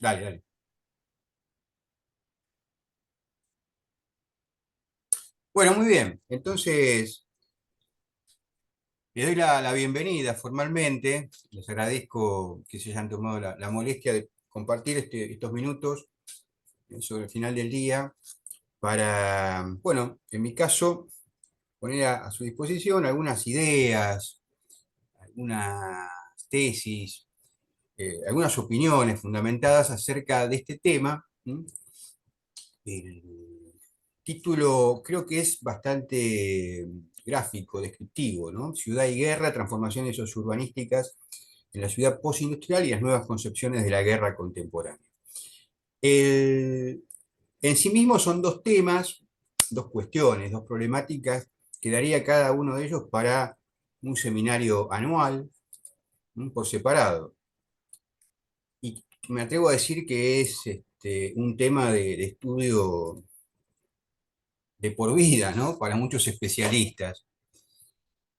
Dale, dale. Bueno, muy bien. Entonces, le doy la bienvenida formalmente. Les agradezco que se hayan tomado la molestia de compartir estos minutos sobre el final del día para, bueno, en mi caso, poner a su disposición algunas ideas, algunas tesis, algunas opiniones fundamentadas acerca de este tema. ¿M? El título creo que es bastante gráfico, descriptivo, ¿no? Ciudad y guerra, transformaciones sociourbanísticas en la ciudad postindustrial y las nuevas concepciones de la guerra contemporánea. El- en sí mismo son dos temas, dos cuestiones, dos problemáticas que daría cada uno de ellos para un seminario anual, por separado. Y me atrevo a decir que es un tema de estudio de por vida, ¿no? Para muchos especialistas.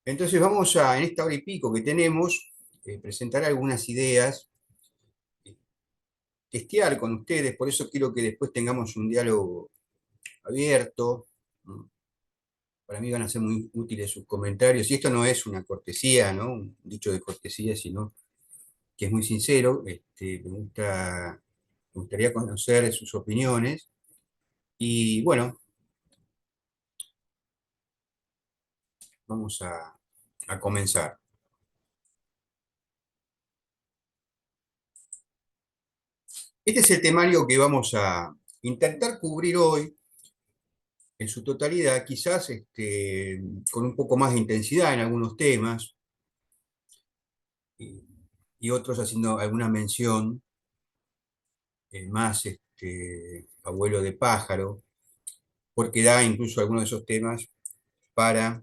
Entonces vamos a, en esta hora y pico que tenemos, presentar algunas ideas, eh, testear con ustedes, por eso quiero que después tengamos un diálogo abierto. ¿No? Para mí van a ser muy útiles sus comentarios, y esto no es una cortesía, ¿no? Un dicho de cortesía, sino que es muy sincero. Me gustaría conocer sus opiniones, y bueno, vamos a comenzar. Este es el temario que vamos a intentar cubrir hoy en su totalidad, quizás con un poco más de intensidad en algunos temas y, y otros haciendo alguna mención más abuelo de pájaro, porque da incluso algunos de esos temas para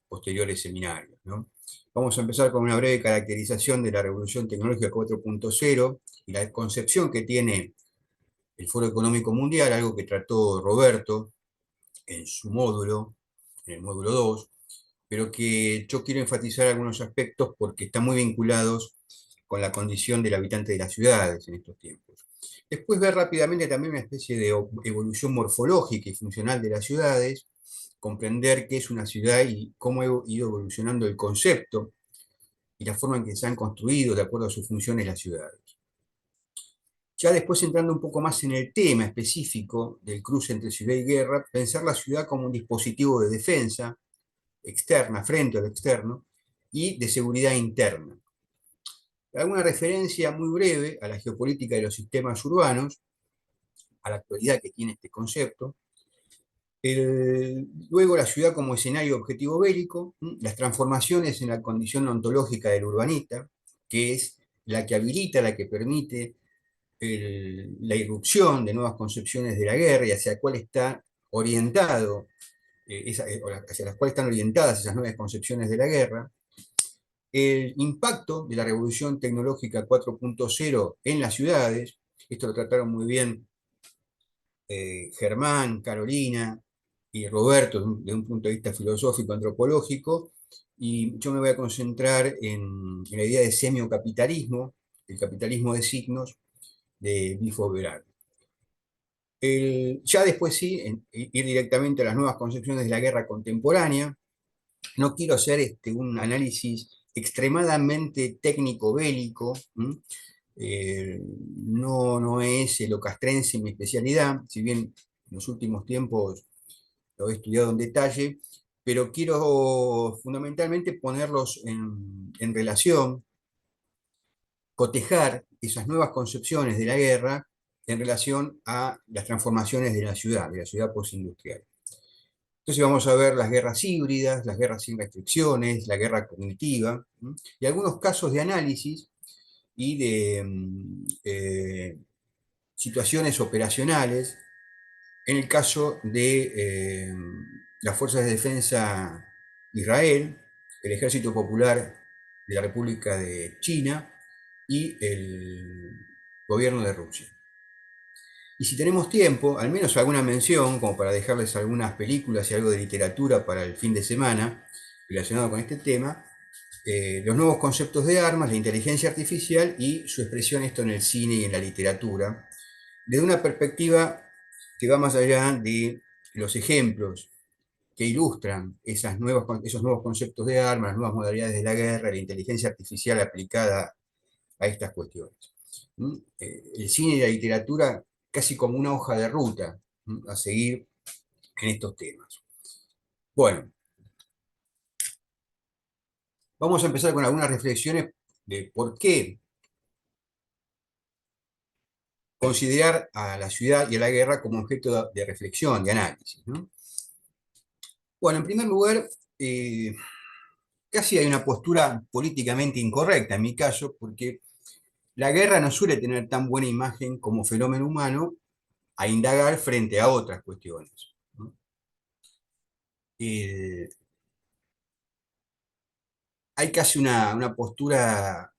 posteriores seminarios, ¿no? Vamos a empezar con una breve caracterización de la revolución tecnológica 4.0 y la concepción que tiene el Foro Económico Mundial, algo que trató Roberto en su módulo, en el módulo 2, pero que yo quiero enfatizar algunos aspectos porque están muy vinculados con la condición del habitante de las ciudades en estos tiempos. Después ver rápidamente también una especie de evolución morfológica y funcional de las ciudades, comprender qué es una ciudad y cómo ha ido evolucionando el concepto y la forma en que se han construido de acuerdo a sus funciones las ciudades. Ya después entrando un poco más en el tema específico del cruce entre ciudad y guerra, pensar la ciudad como un dispositivo de defensa externa, frente al externo, y de seguridad interna. Alguna referencia muy breve a la geopolítica de los sistemas urbanos, a la actualidad que tiene este concepto. Luego la ciudad como escenario objetivo bélico, las transformaciones en la condición ontológica del urbanista, que es la que habilita, la que permite la irrupción de nuevas concepciones de la guerra y hacia cuál está orientado, hacia las cuales están orientadas esas nuevas concepciones de la guerra. El impacto de la revolución tecnológica 4.0 en las ciudades, esto lo trataron muy bien Germán, Carolina y Roberto de un punto de vista filosófico, antropológico, y yo me voy a concentrar en la idea de semiocapitalismo, el capitalismo de signos de Bifo Berard. Ya después sí, ir directamente a las nuevas concepciones de la guerra contemporánea. No quiero hacer un análisis extremadamente técnico-bélico. No es lo castrense mi especialidad, si bien en los últimos tiempos lo he estudiado en detalle, pero quiero fundamentalmente ponerlos en relación, cotejar esas nuevas concepciones de la guerra en relación a las transformaciones de la ciudad postindustrial. Entonces vamos a ver las guerras híbridas, las guerras sin restricciones, la guerra cognitiva, y algunos casos de análisis y de situaciones operacionales en el caso de las Fuerzas de Defensa de Israel, el Ejército Popular de la República de China y el gobierno de Rusia. Y si tenemos tiempo, al menos alguna mención, como para dejarles algunas películas y algo de literatura para el fin de semana relacionado con este tema, los nuevos conceptos de armas, la inteligencia artificial y su expresión esto en el cine y en la literatura, desde una perspectiva que va más allá de los ejemplos que ilustran esos nuevos conceptos de armas, las nuevas modalidades de la guerra, la inteligencia artificial aplicada a estas cuestiones. El cine y la literatura casi como una hoja de ruta a seguir en estos temas. Bueno, vamos a empezar con algunas reflexiones de por qué considerar a la ciudad y a la guerra como objeto de reflexión, de análisis, ¿no? Bueno, en primer lugar, casi hay una postura políticamente incorrecta en mi caso, porque la guerra no suele tener tan buena imagen como fenómeno humano a indagar frente a otras cuestiones, ¿no? Eh, Hay casi una postura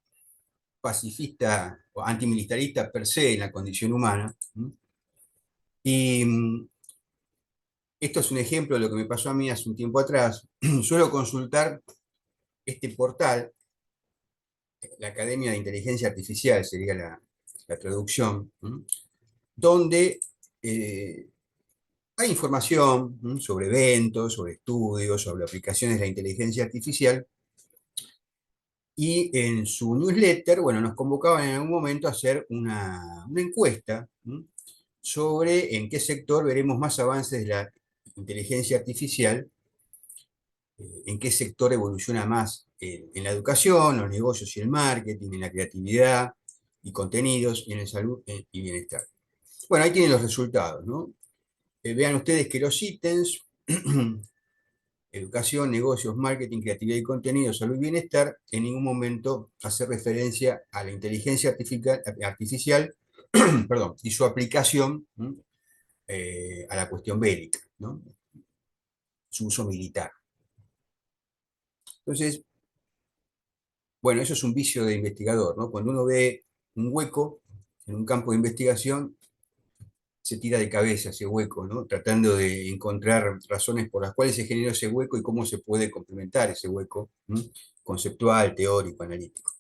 pacifista o antimilitarista per se en la condición humana, ¿no? Y esto es un ejemplo de lo que me pasó a mí hace un tiempo atrás. Suelo consultar este portal, la Academia de Inteligencia Artificial sería la traducción, ¿no? Donde hay información, ¿no?, sobre eventos, sobre estudios, sobre aplicaciones de la inteligencia artificial, y en su newsletter, bueno, nos convocaban en algún momento a hacer una encuesta, ¿no?, sobre en qué sector veremos más avances de la inteligencia artificial, en qué sector evoluciona más en la educación, los negocios y el marketing, en la creatividad y contenidos, y en la salud y bienestar. Bueno, ahí tienen los resultados, ¿no? Vean ustedes que los ítems, educación, negocios, marketing, creatividad y contenido, salud y bienestar, en ningún momento hace referencia a la inteligencia artificial, perdón, y su aplicación a la cuestión bélica, ¿no?, su uso militar. Entonces, bueno, eso es un vicio de investigador, ¿no? Cuando uno ve un hueco en un campo de investigación, se tira de cabeza ese hueco, ¿no?, tratando de encontrar razones por las cuales se generó ese hueco y cómo se puede complementar ese hueco, ¿no?, conceptual, teórico, analítico.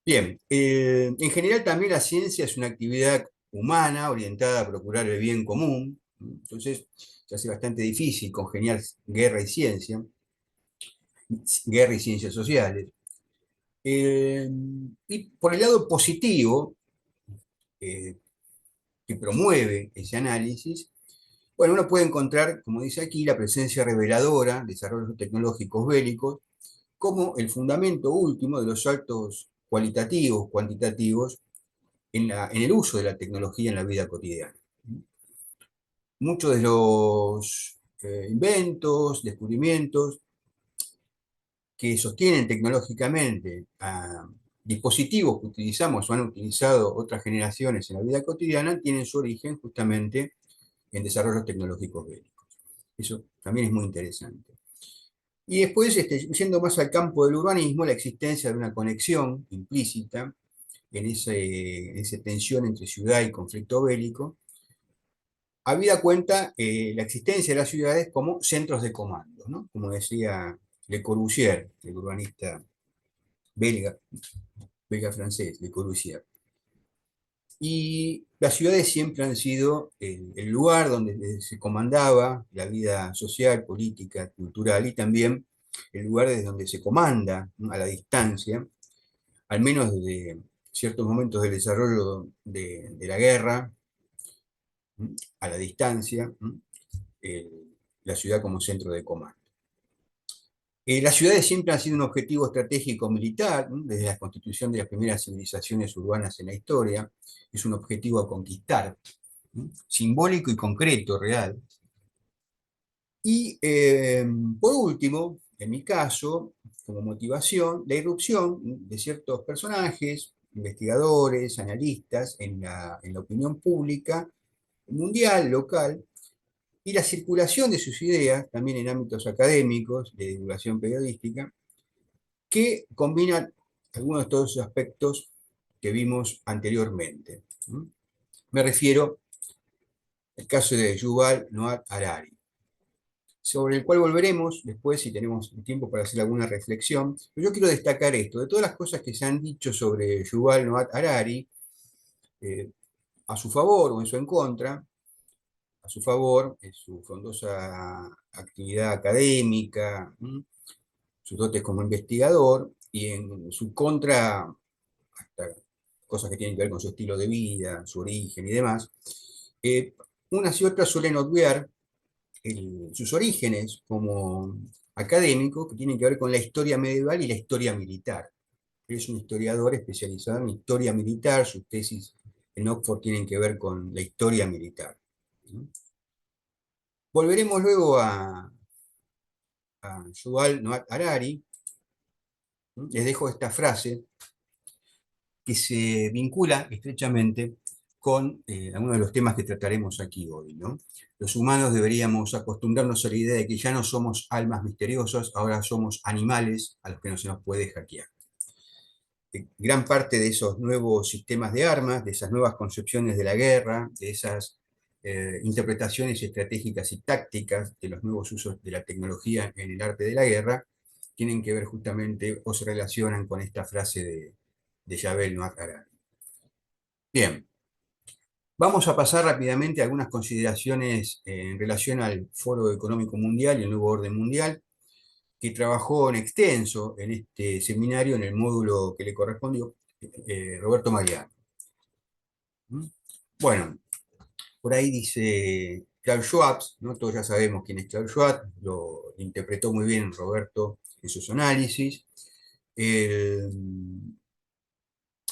Bien, en general también la ciencia es una actividad humana orientada a procurar el bien común, ¿no? Entonces se hace bastante difícil congeniar guerra y ciencias sociales. Y por el lado positivo, eh, que promueve ese análisis, bueno, uno puede encontrar, como dice aquí, la presencia reveladora de desarrollos tecnológicos bélicos como el fundamento último de los saltos cualitativos, cuantitativos, en el uso de la tecnología en la vida cotidiana. Muchos de los inventos, descubrimientos que sostienen tecnológicamente a dispositivos que utilizamos o han utilizado otras generaciones en la vida cotidiana tienen su origen justamente en desarrollos tecnológicos bélicos. Eso también es muy interesante. Y después, yendo más al campo del urbanismo, la existencia de una conexión implícita en esa tensión entre ciudad y conflicto bélico, habida cuenta la existencia de las ciudades como centros de comando, ¿no?, como decía Le Corbusier, el urbanista belga, belga-francés, Le Corbusier. Y las ciudades siempre han sido el lugar donde se comandaba la vida social, política, cultural, y también el lugar desde donde se comanda, ¿no?, a la distancia, al menos desde ciertos momentos del desarrollo de la guerra, ¿no?, a la distancia, ¿no?, eh, la ciudad como centro de comando. Las ciudades siempre han sido un objetivo estratégico militar, ¿no?, desde la constitución de las primeras civilizaciones urbanas en la historia. Es un objetivo a conquistar, ¿no?, simbólico y concreto, real. Y por último, en mi caso, como motivación, la irrupción de ciertos personajes, investigadores, analistas en la opinión pública, mundial, local, y la circulación de sus ideas, también en ámbitos académicos, de divulgación periodística, que combinan algunos de todos esos aspectos que vimos anteriormente. Me refiero al caso de Yuval Noah Harari. sobre el cual volveremos después si tenemos tiempo para hacer alguna reflexión. Pero yo quiero destacar esto, de todas las cosas que se han dicho sobre Yuval Noah Harari, eh, a su favor o en su en contra, a su favor, su frondosa actividad académica, sus dotes como investigador, y en su contra, hasta cosas que tienen que ver con su estilo de vida, su origen y demás, eh, unas y otras suelen obviar sus orígenes como académico, que tienen que ver con la historia medieval y la historia militar. Él es un historiador especializado en historia militar, sus tesis en Oxford tienen que ver con la historia militar. Volveremos luego a Yuval Noah Harari. Les dejo esta frase que se vincula estrechamente con algunos de los temas que trataremos aquí hoy, ¿no? Los humanos deberíamos acostumbrarnos a la idea de que ya no somos almas misteriosas, ahora somos animales a los que no se nos puede hackear. Gran parte de esos nuevos sistemas de armas, de esas nuevas concepciones de la guerra, de esas interpretaciones estratégicas y tácticas de los nuevos usos de la tecnología en el arte de la guerra, tienen que ver justamente o se relacionan con esta frase de Yuval Noah Harari. Bien, vamos a pasar rápidamente a algunas consideraciones en relación al Foro Económico Mundial y el nuevo orden mundial, que trabajó en extenso en este seminario, en el módulo que le correspondió, Roberto Mariano. Bueno, por ahí dice Klaus Schwab, ¿no? Todos ya sabemos quién es Klaus Schwab, lo interpretó muy bien Roberto en sus análisis.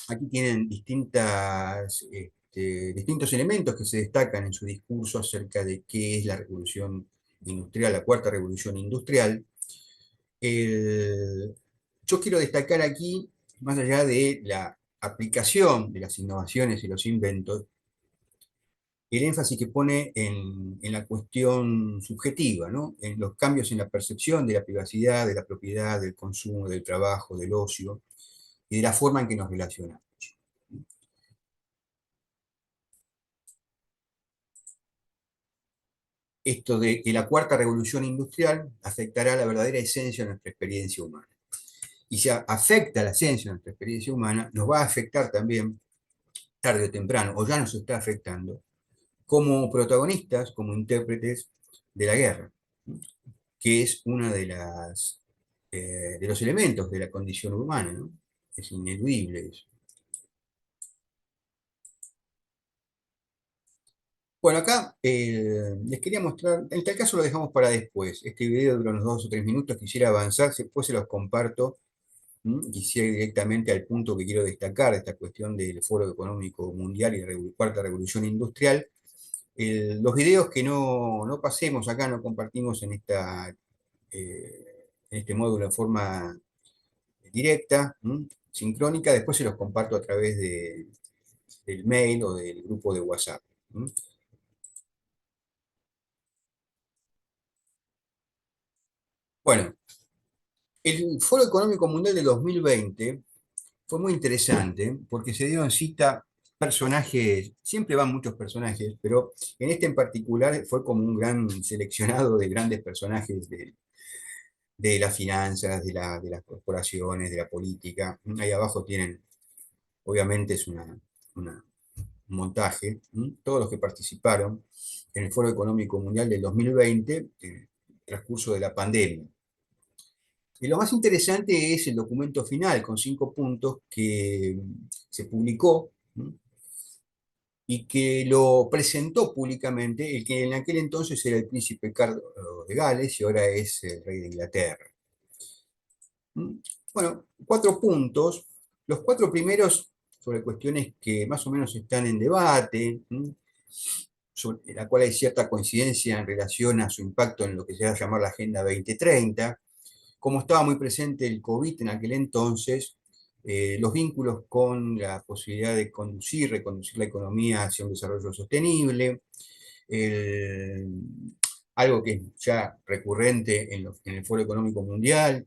Aquí tienen distintos elementos que se destacan en su discurso acerca de qué es la revolución industrial, la cuarta revolución industrial. El- yo quiero destacar aquí, más allá de la aplicación de las innovaciones y los inventos, el énfasis que pone en la cuestión subjetiva, ¿no? En los cambios en la percepción de la privacidad, de la propiedad, del consumo, del trabajo, del ocio y de la forma en que nos relacionamos. Esto de que la cuarta revolución industrial afectará la verdadera esencia de nuestra experiencia humana. Y si afecta la esencia de nuestra experiencia humana, nos va a afectar también, tarde o temprano, o ya nos está afectando, como protagonistas, como intérpretes de la guerra, que es una de los elementos de la condición humana, ¿no? Es ineludible eso. Bueno, acá les quería mostrar, en tal caso lo dejamos para después. Este video dura unos 2 o 3 minutos, quisiera avanzar, después se los comparto. Quisiera ir directamente al punto que quiero destacar, esta cuestión del Foro Económico Mundial y la Cuarta Revolución Industrial. Los videos que no pasemos acá, no compartimos en este módulo en forma directa, sincrónica, después se los comparto a través del mail o del grupo de WhatsApp. Bueno, el Foro Económico Mundial de 2020 fue muy interesante porque se dieron cita personajes, siempre van muchos personajes, pero en este en particular fue como un gran seleccionado de grandes personajes de las finanzas, de las corporaciones, de la política. Ahí abajo tienen, obviamente es un montaje, todos los que participaron en el Foro Económico Mundial del 2020, en el transcurso de la pandemia. Y lo más interesante es el documento final con 5 puntos que se publicó y que lo presentó públicamente el que en aquel entonces era el príncipe Carlos de Gales y ahora es el rey de Inglaterra. Bueno, 4 puntos. Los 4 primeros sobre cuestiones que más o menos están en debate, sobre la cual hay cierta coincidencia en relación a su impacto en lo que se va a llamar la Agenda 2030. Como estaba muy presente el COVID en aquel entonces, los vínculos con la posibilidad de reconducir la economía hacia un desarrollo sostenible, el- algo que es ya recurrente en el Foro Económico Mundial,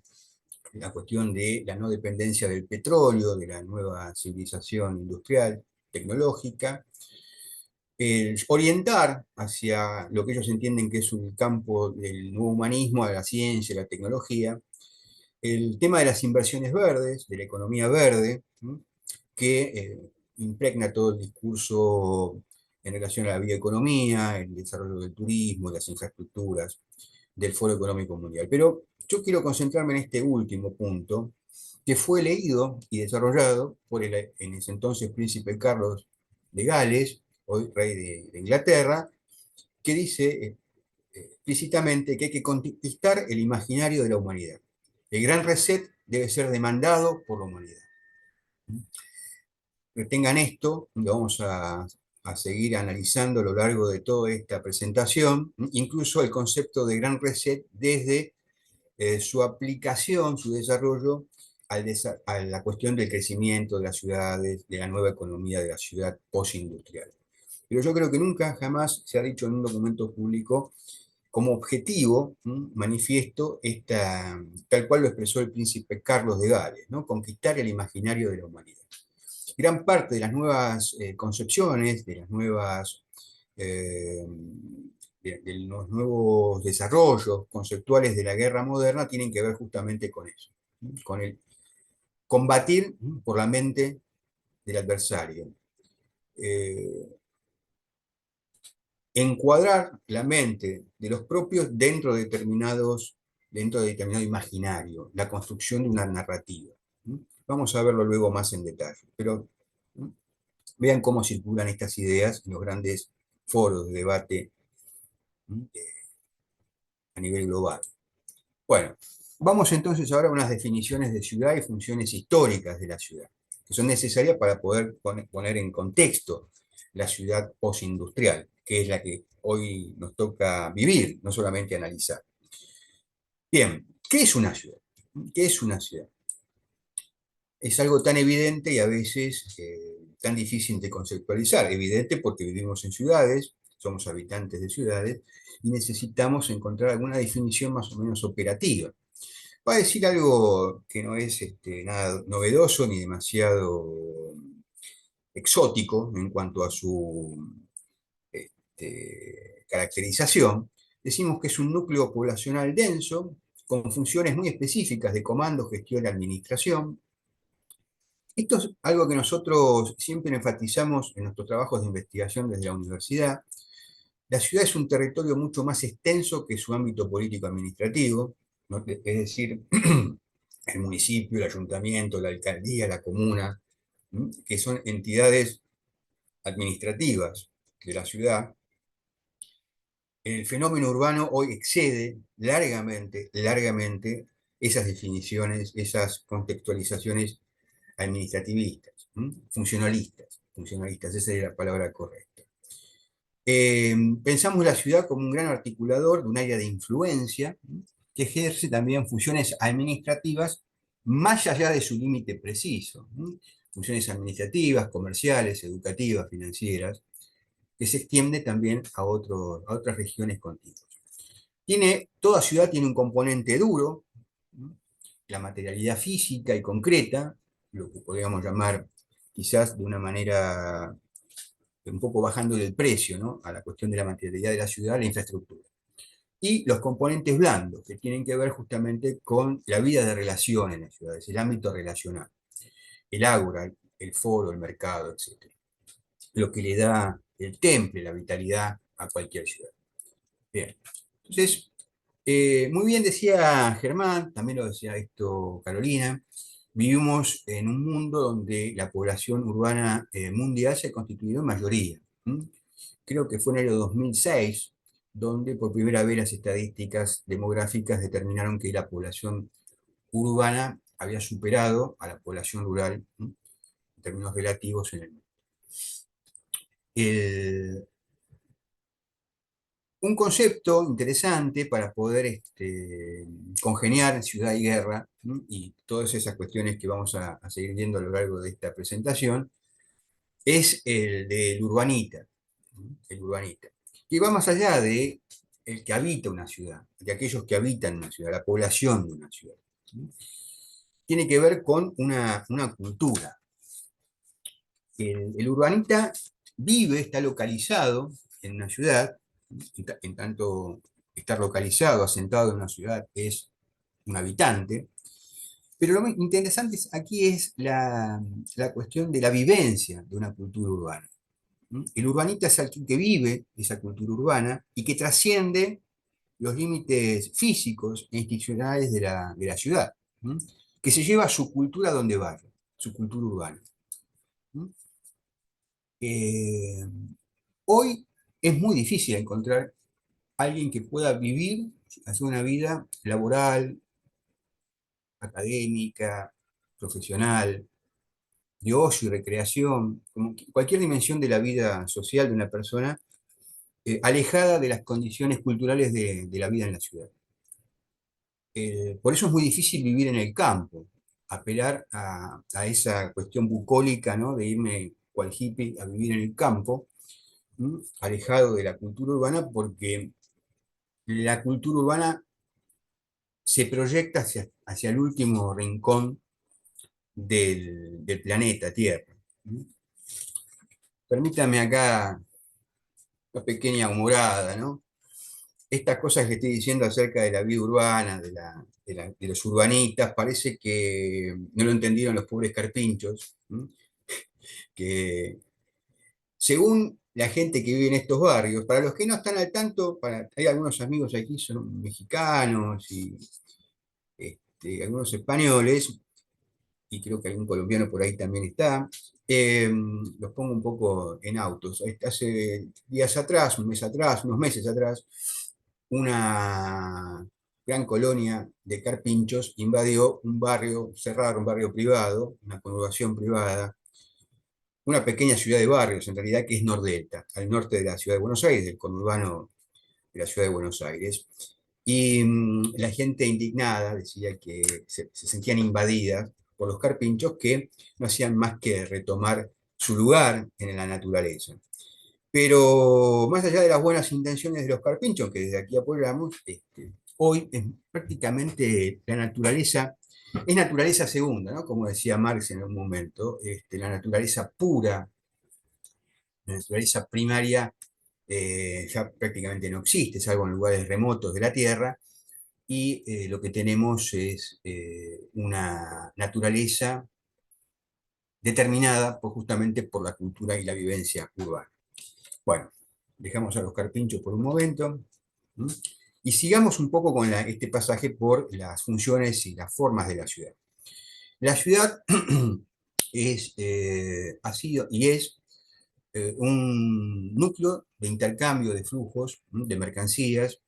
la cuestión de la no dependencia del petróleo, de la nueva civilización industrial, tecnológica, orientar hacia lo que ellos entienden que es un campo del nuevo humanismo, de la ciencia, la tecnología, el tema de las inversiones verdes, de la economía verde, ¿no? Que impregna todo el discurso en relación a la bioeconomía, el desarrollo del turismo, las infraestructuras, del Foro Económico Mundial. Pero yo quiero concentrarme en este último punto, que fue leído y desarrollado por en ese entonces príncipe Carlos de Gales, hoy rey de Inglaterra, que dice explícitamente que hay que conquistar el imaginario de la humanidad. El gran reset debe ser demandado por la humanidad. Retengan esto, lo vamos a seguir analizando a lo largo de toda esta presentación, incluso el concepto de gran reset desde su aplicación, su desarrollo a la cuestión del crecimiento de las ciudades, de la nueva economía de la ciudad postindustrial. Pero yo creo que nunca, jamás se ha dicho en un documento público como objetivo manifiesto tal cual lo expresó el príncipe Carlos de Gales, ¿no? Conquistar el imaginario de la humanidad. Gran parte de las nuevas concepciones, de las nuevas eh, de los nuevos desarrollos conceptuales de la guerra moderna tienen que ver justamente con eso, con el combatir por la mente del adversario, eh, encuadrar la mente de los propios dentro de determinado imaginario, la construcción de una narrativa. Vamos a verlo luego más en detalle, pero vean cómo circulan estas ideas en los grandes foros de debate a nivel global. Bueno, vamos entonces ahora a unas definiciones de ciudad y funciones históricas de la ciudad, que son necesarias para poder poner en contexto la ciudad postindustrial, que es la que hoy nos toca vivir, no solamente analizar. Bien, ¿qué es una ciudad? ¿Qué es una ciudad? Es algo tan evidente y a veces tan difícil de conceptualizar. Evidente porque vivimos en ciudades, somos habitantes de ciudades y necesitamos encontrar alguna definición más o menos operativa. Va a decir algo que no es nada novedoso ni demasiado exótico en cuanto a su caracterización. Decimos que es un núcleo poblacional denso, con funciones muy específicas de comando, gestión y administración. Esto es algo que nosotros siempre enfatizamos en nuestros trabajos de investigación desde la universidad. La ciudad es un territorio mucho más extenso que su ámbito político-administrativo, ¿no? Es decir, el municipio, el ayuntamiento, la alcaldía, la comuna, que son entidades administrativas de la ciudad. El fenómeno urbano hoy excede largamente esas definiciones, esas contextualizaciones administrativistas, funcionalistas, esa es la palabra correcta. Pensamos la ciudad como un gran articulador de un área de influencia que ejerce también funciones administrativas más allá de su límite preciso. Funciones administrativas, comerciales, educativas, financieras, que se extiende también a otras regiones contiguas. Toda ciudad tiene un componente duro, la materialidad física y concreta, lo que podríamos llamar quizás de una manera un poco bajando del precio, ¿no? A la cuestión de la materialidad de la ciudad, la infraestructura. Y los componentes blandos, que tienen que ver justamente con la vida de relación en las ciudades, el ámbito relacional, el ágora, el foro, el mercado, etc. Lo que le da el temple, la vitalidad a cualquier ciudad. Bien, entonces, muy bien decía Germán, también lo decía esto Carolina, vivimos en un mundo donde la población urbana mundial se ha constituido en mayoría. Creo que fue en el año 2006 donde por primera vez las estadísticas demográficas determinaron que la población urbana había superado a la población rural en términos relativos en el mundo. Un concepto interesante para poder congeniar ciudad y guerra, y todas esas cuestiones que vamos a seguir viendo a lo largo de esta presentación, es el del urbanita, el urbanita, que va más allá de el que habita una ciudad, de aquellos que habitan una ciudad, la población de una ciudad. Tiene que ver con una cultura. El urbanita vive, está localizado en una ciudad, en tanto estar localizado, asentado en una ciudad, es un habitante. Pero lo interesante aquí es la cuestión de la vivencia de una cultura urbana. El urbanita es aquel que vive esa cultura urbana y que trasciende los límites físicos e institucionales de la ciudad, que se lleva su cultura donde vaya, su cultura urbana. Eh, Hoy es muy difícil encontrar alguien que pueda vivir, hacer una vida laboral, académica, profesional, de ocio y recreación, como cualquier dimensión de la vida social de una persona, alejada de las condiciones culturales de la vida en la ciudad. Por eso es muy difícil vivir en el campo, apelar a esa cuestión bucólica, ¿no? De irme cual hippie a vivir en el campo, alejado de la cultura urbana, porque la cultura urbana se proyecta hacia el último rincón del planeta Tierra. Permítame acá una pequeña humorada, ¿no? Estas cosas que estoy diciendo acerca de la vida urbana, de los urbanitas, parece que no lo entendieron los pobres carpinchos, ¿m? Que según la gente que vive en estos barrios, para los que no están al tanto, hay algunos amigos aquí, son mexicanos y algunos españoles, y creo que algún colombiano por ahí también está. Los pongo un poco en autos. Hace días atrás, un mes atrás, unos meses atrás, una gran colonia de carpinchos invadió un barrio, cerraron un barrio privado, una conurbación privada, una pequeña ciudad de barrios, en realidad, que es Nordelta, al norte de la ciudad de Buenos Aires, del conurbano de la ciudad de Buenos Aires. Y la gente indignada decía que se sentían invadidas por los carpinchos que no hacían más que retomar su lugar en la naturaleza. Pero más allá de las buenas intenciones de los carpinchos, que desde aquí apoyamos, hoy es prácticamente la naturaleza, es naturaleza segunda, ¿no? Como decía Marx en un momento, la naturaleza pura, la naturaleza primaria ya prácticamente no existe, salvo en lugares remotos de la Tierra, y lo que tenemos es una naturaleza determinada justamente por la cultura y la vivencia urbana. Bueno, dejamos a los carpinchos por un momento, ¿m? Y sigamos un poco con este pasaje por las funciones y las formas de la ciudad. La ciudad ha sido y es un núcleo de intercambio de flujos, de mercancías,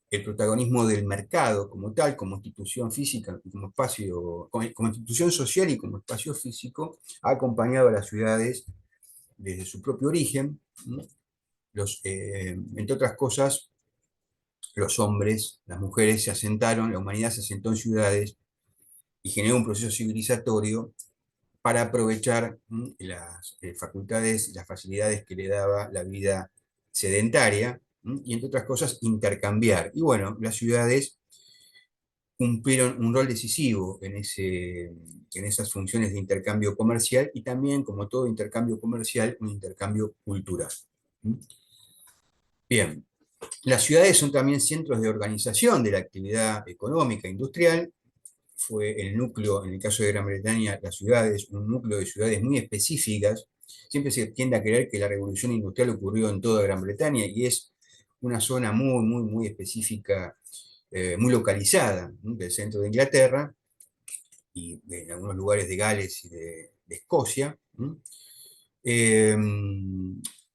el protagonismo del mercado como tal, como institución física, como espacio, como institución social y como espacio físico, ha acompañado a las ciudades desde su propio origen. Entre otras cosas, los hombres, las mujeres se asentaron, la humanidad se asentó en ciudades y generó un proceso civilizatorio para aprovechar las facultades, las facilidades que le daba la vida sedentaria y, entre otras cosas, intercambiar. Y bueno, las ciudades cumplieron un rol decisivo en esas funciones de intercambio comercial y también, como todo intercambio comercial, un intercambio cultural. Bien, las ciudades son también centros de organización de la actividad económica e industrial. Fue el núcleo, en el caso de Gran Bretaña, las ciudades, un núcleo de ciudades muy específicas. Siempre se tiende a creer que la revolución industrial ocurrió en toda Gran Bretaña y es una zona muy, muy, muy específica, muy localizada, ¿no? Del centro de Inglaterra y en algunos lugares de Gales y de Escocia. ¿No? Eh,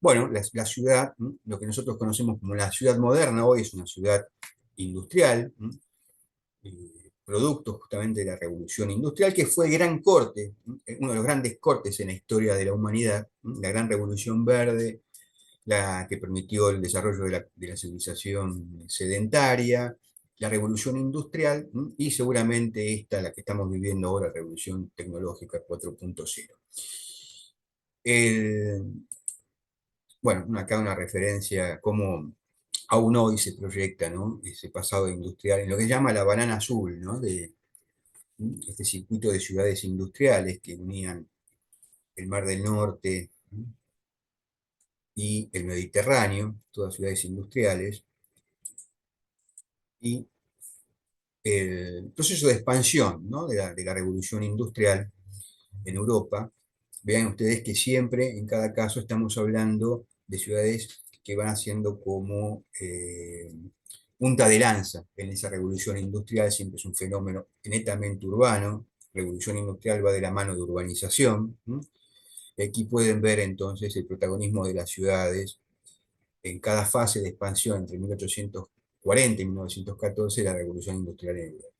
bueno, la ciudad, ¿no? Lo que nosotros conocemos como la ciudad moderna hoy es una ciudad industrial, ¿no? Producto justamente de la revolución industrial, que fue el gran corte, uno de los grandes cortes en la historia de la humanidad, la gran revolución verde, la que permitió el desarrollo de la civilización sedentaria, la revolución industrial y seguramente esta, la que estamos viviendo ahora, la revolución tecnológica 4.0. Bueno, acá una referencia a cómo aún hoy se proyecta, ¿no? Ese pasado industrial, en lo que se llama la banana azul, ¿no? De este circuito de ciudades industriales que unían el Mar del Norte y el Mediterráneo, todas ciudades industriales, y el proceso de expansión, ¿no? de la revolución industrial en Europa. Vean ustedes que siempre, en cada caso, estamos hablando de ciudades que van haciendo como punta de lanza en esa revolución industrial. Siempre es un fenómeno netamente urbano. Revolución industrial va de la mano de urbanización. ¿Mm? Y aquí pueden ver entonces el protagonismo de las ciudades en cada fase de expansión entre 1840 y 1914, la revolución industrial en Europa.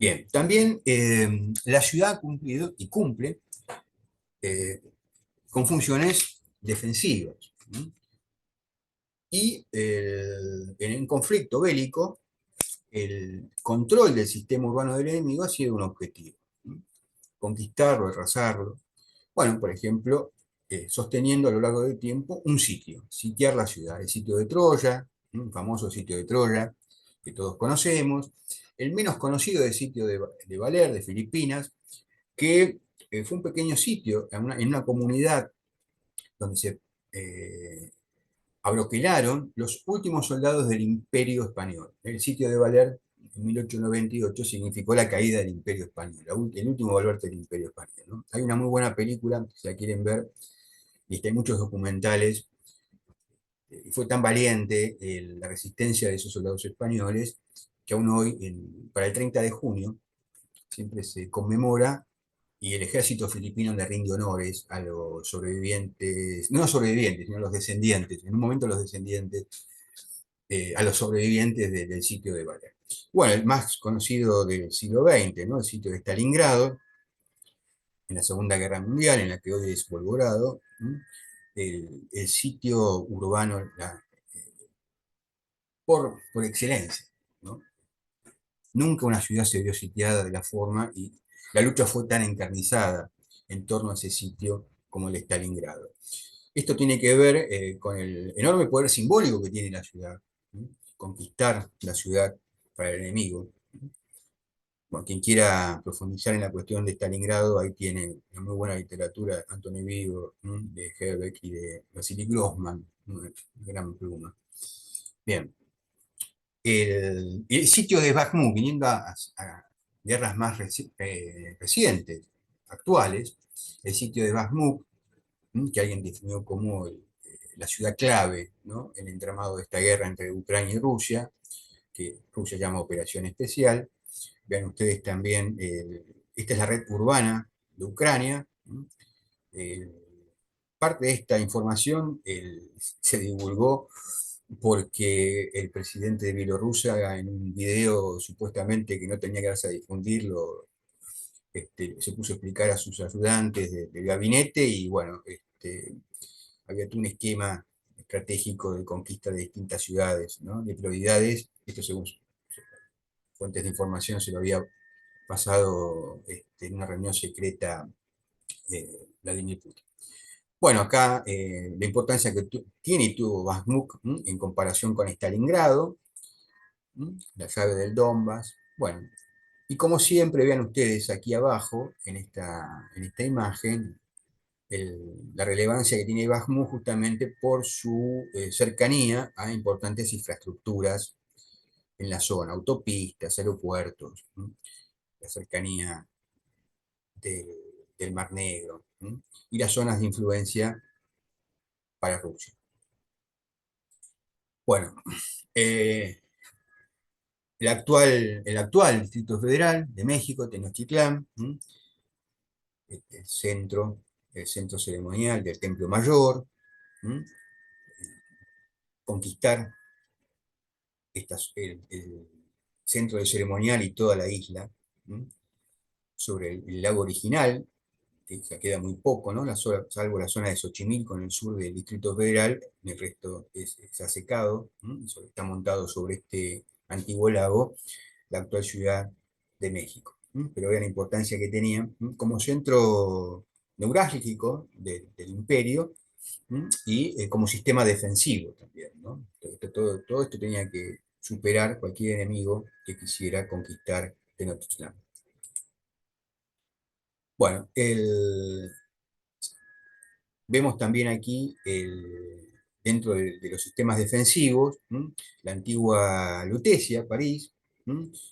Bien, también la ciudad ha cumplido y cumple eh, con funciones defensivas. ¿No? Y en un conflicto bélico, el control del sistema urbano del enemigo ha sido un objetivo. ¿No? Conquistarlo, arrasarlo. Bueno, por ejemplo, sosteniendo a lo largo del tiempo un sitio, sitiar la ciudad, el sitio de Troya, un famoso sitio de Troya que todos conocemos, el menos conocido es el sitio de Valer, de Filipinas, que fue un pequeño sitio en una comunidad donde se eh, abroquelaron los últimos soldados del Imperio Español. El sitio de Valer en 1898 significó la caída del Imperio Español, el último baluarte del Imperio Español. ¿No? Hay una muy buena película, si la quieren ver, y hay muchos documentales. Fue tan valiente la resistencia de esos soldados españoles que aún hoy, para el 30 de junio, siempre se conmemora y el ejército filipino le rinde honores a los sobrevivientes, no sobrevivientes, sino a los descendientes, en un momento los descendientes, a los sobrevivientes del sitio de Valer. Bueno, el más conocido del siglo XX, ¿no? El sitio de Stalingrado, en la Segunda Guerra Mundial, en la que hoy es Volgogrado, el sitio urbano por excelencia, ¿no? Nunca una ciudad se vio sitiada de la forma y la lucha fue tan encarnizada en torno a ese sitio como el de Stalingrado. Esto tiene que ver con el enorme poder simbólico que tiene la ciudad, ¿no? Conquistar la ciudad para el enemigo. Bueno, quien quiera profundizar en la cuestión de Stalingrado, ahí tiene una muy buena literatura, Anthony Vigo, ¿no? De Herbeck y de Vasily Grossman, una gran pluma. Bien, el sitio de Bakhmut, viniendo a guerras más recientes, actuales, el sitio de Bakhmut, que alguien definió como la ciudad clave, ¿no? En el entramado de esta guerra entre Ucrania y Rusia, que Rusia llama Operación Especial. Vean ustedes también, esta es la red urbana de Ucrania. ¿No? Eh, Parte de esta información se divulgó porque el presidente de Bielorrusia en un video supuestamente que no tenía que darse a difundirlo, se puso a explicar a sus ayudantes del gabinete y bueno, había todo un esquema estratégico de conquista de distintas ciudades, ¿no? De prioridades. Esto según fuentes de información se lo había pasado en una reunión secreta Vladimir Putin. Bueno, acá la importancia que tiene y tuvo Bakhmut en comparación con Stalingrado, la llave del Donbass. Bueno, y como siempre, vean ustedes aquí abajo, en esta imagen, la relevancia que tiene Bakhmut justamente por su cercanía a importantes infraestructuras en la zona, autopistas, aeropuertos, la cercanía del, del Mar Negro y las zonas de influencia para Rusia. Bueno, eh, el actual Distrito Federal de México, Tenochtitlán, el centro, el centro ceremonial del Templo Mayor, ¿m? Conquistar el centro de ceremonial y toda la isla, ¿m? Sobre el lago original, que ya queda muy poco, ¿no? Salvo la zona de Xochimilco en el sur del Distrito Federal, el resto está secado, está montado sobre este antiguo lago, la actual ciudad de México. Pero vean la importancia que tenía como centro neurálgico del imperio y como sistema defensivo también, ¿no? Todo esto tenía que superar cualquier enemigo que quisiera conquistar Tenochtitlán. Bueno, Vemos también aquí, dentro de los sistemas defensivos, la antigua Lutecia, París,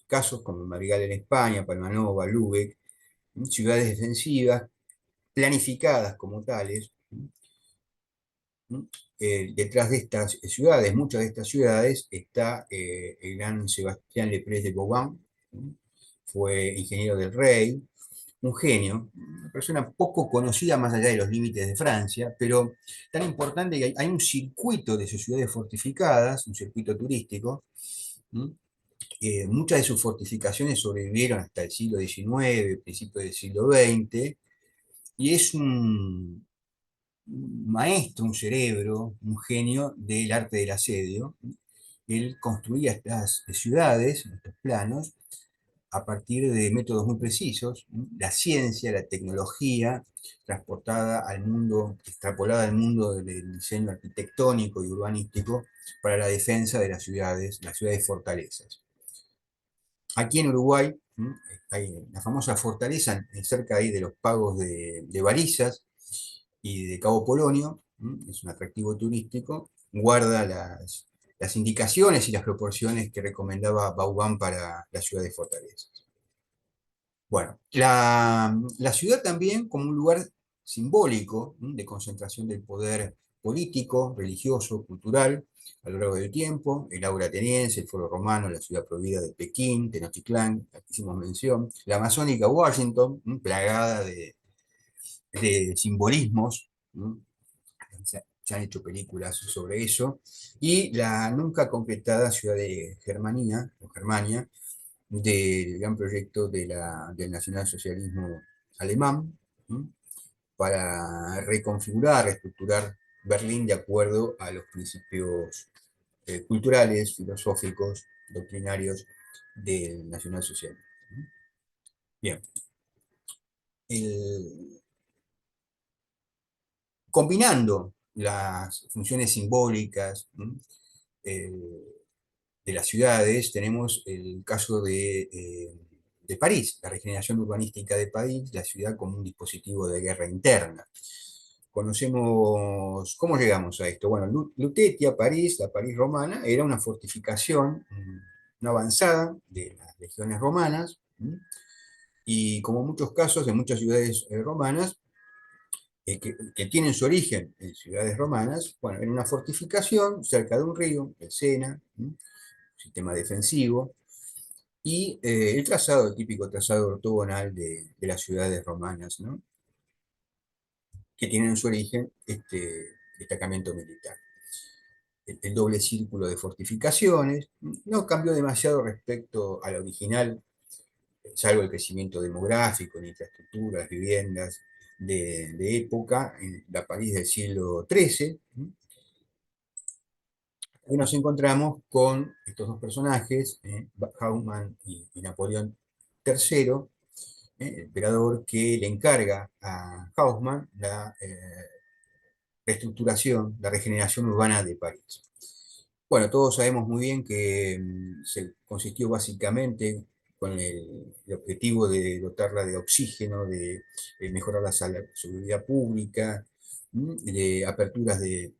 casos como Marigal en España, Palmanova, Lübeck, ciudades defensivas planificadas como tales. Detrás de estas ciudades, muchas de estas ciudades, está el gran Sebastián Lepres de Vauban. Fue ingeniero del rey, un genio, una persona poco conocida más allá de los límites de Francia, pero tan importante que hay un circuito de sus ciudades fortificadas, un circuito turístico. Muchas de sus fortificaciones sobrevivieron hasta el siglo XIX, principios del siglo XX, y es un maestro, un cerebro, un genio del arte del asedio. Él construía estas ciudades, estos planos, a partir de métodos muy precisos, la ciencia, la tecnología, transportada al mundo, extrapolada al mundo del diseño arquitectónico y urbanístico para la defensa de las ciudades fortalezas. Aquí en Uruguay hay la famosa fortaleza cerca ahí de los pagos de Barillas y de Cabo Polonio, es un atractivo turístico, guarda las indicaciones y las proporciones que recomendaba Vauban para las ciudades fortalezas. Bueno, la ciudad también como un lugar simbólico de concentración del poder político, religioso, cultural, a lo largo del tiempo, el Ágora ateniense, el Foro Romano, la ciudad prohibida de Pekín, Tenochtitlán, aquí hicimos mención, la amazónica Washington, plagada de simbolismos, se han hecho películas sobre eso, y la nunca concretada ciudad de Germania, o Germania, del gran proyecto del nacionalsocialismo alemán, ¿m? Para reconfigurar, reestructurar Berlín de acuerdo a los principios culturales, filosóficos, doctrinarios del nacionalsocialismo. Bien, el, combinando las funciones simbólicas eh, de las ciudades, tenemos el caso de París, la regeneración urbanística de París, la ciudad como un dispositivo de guerra interna. Conocemos, ¿cómo llegamos a esto? Bueno, Lutetia, París, la París romana, era una fortificación, una avanzada de las legiones romanas, y como muchos casos de muchas ciudades romanas, que tienen su origen en ciudades romanas, bueno, en una fortificación cerca de un río, el Sena, sistema defensivo, y el trazado, el típico trazado ortogonal de las ciudades romanas, ¿no? Que tienen en su origen este destacamento militar. El doble círculo de fortificaciones no cambió demasiado respecto al original, salvo el crecimiento demográfico, en infraestructuras, viviendas de época, en la París del siglo XIII. Y nos encontramos con estos dos personajes, Haussmann y Napoleón III, el emperador, que le encarga a Haussmann la reestructuración, la regeneración urbana de París. Bueno, todos sabemos muy bien que se consistió básicamente con el objetivo de dotarla de oxígeno, de mejorar la seguridad pública, de aperturas de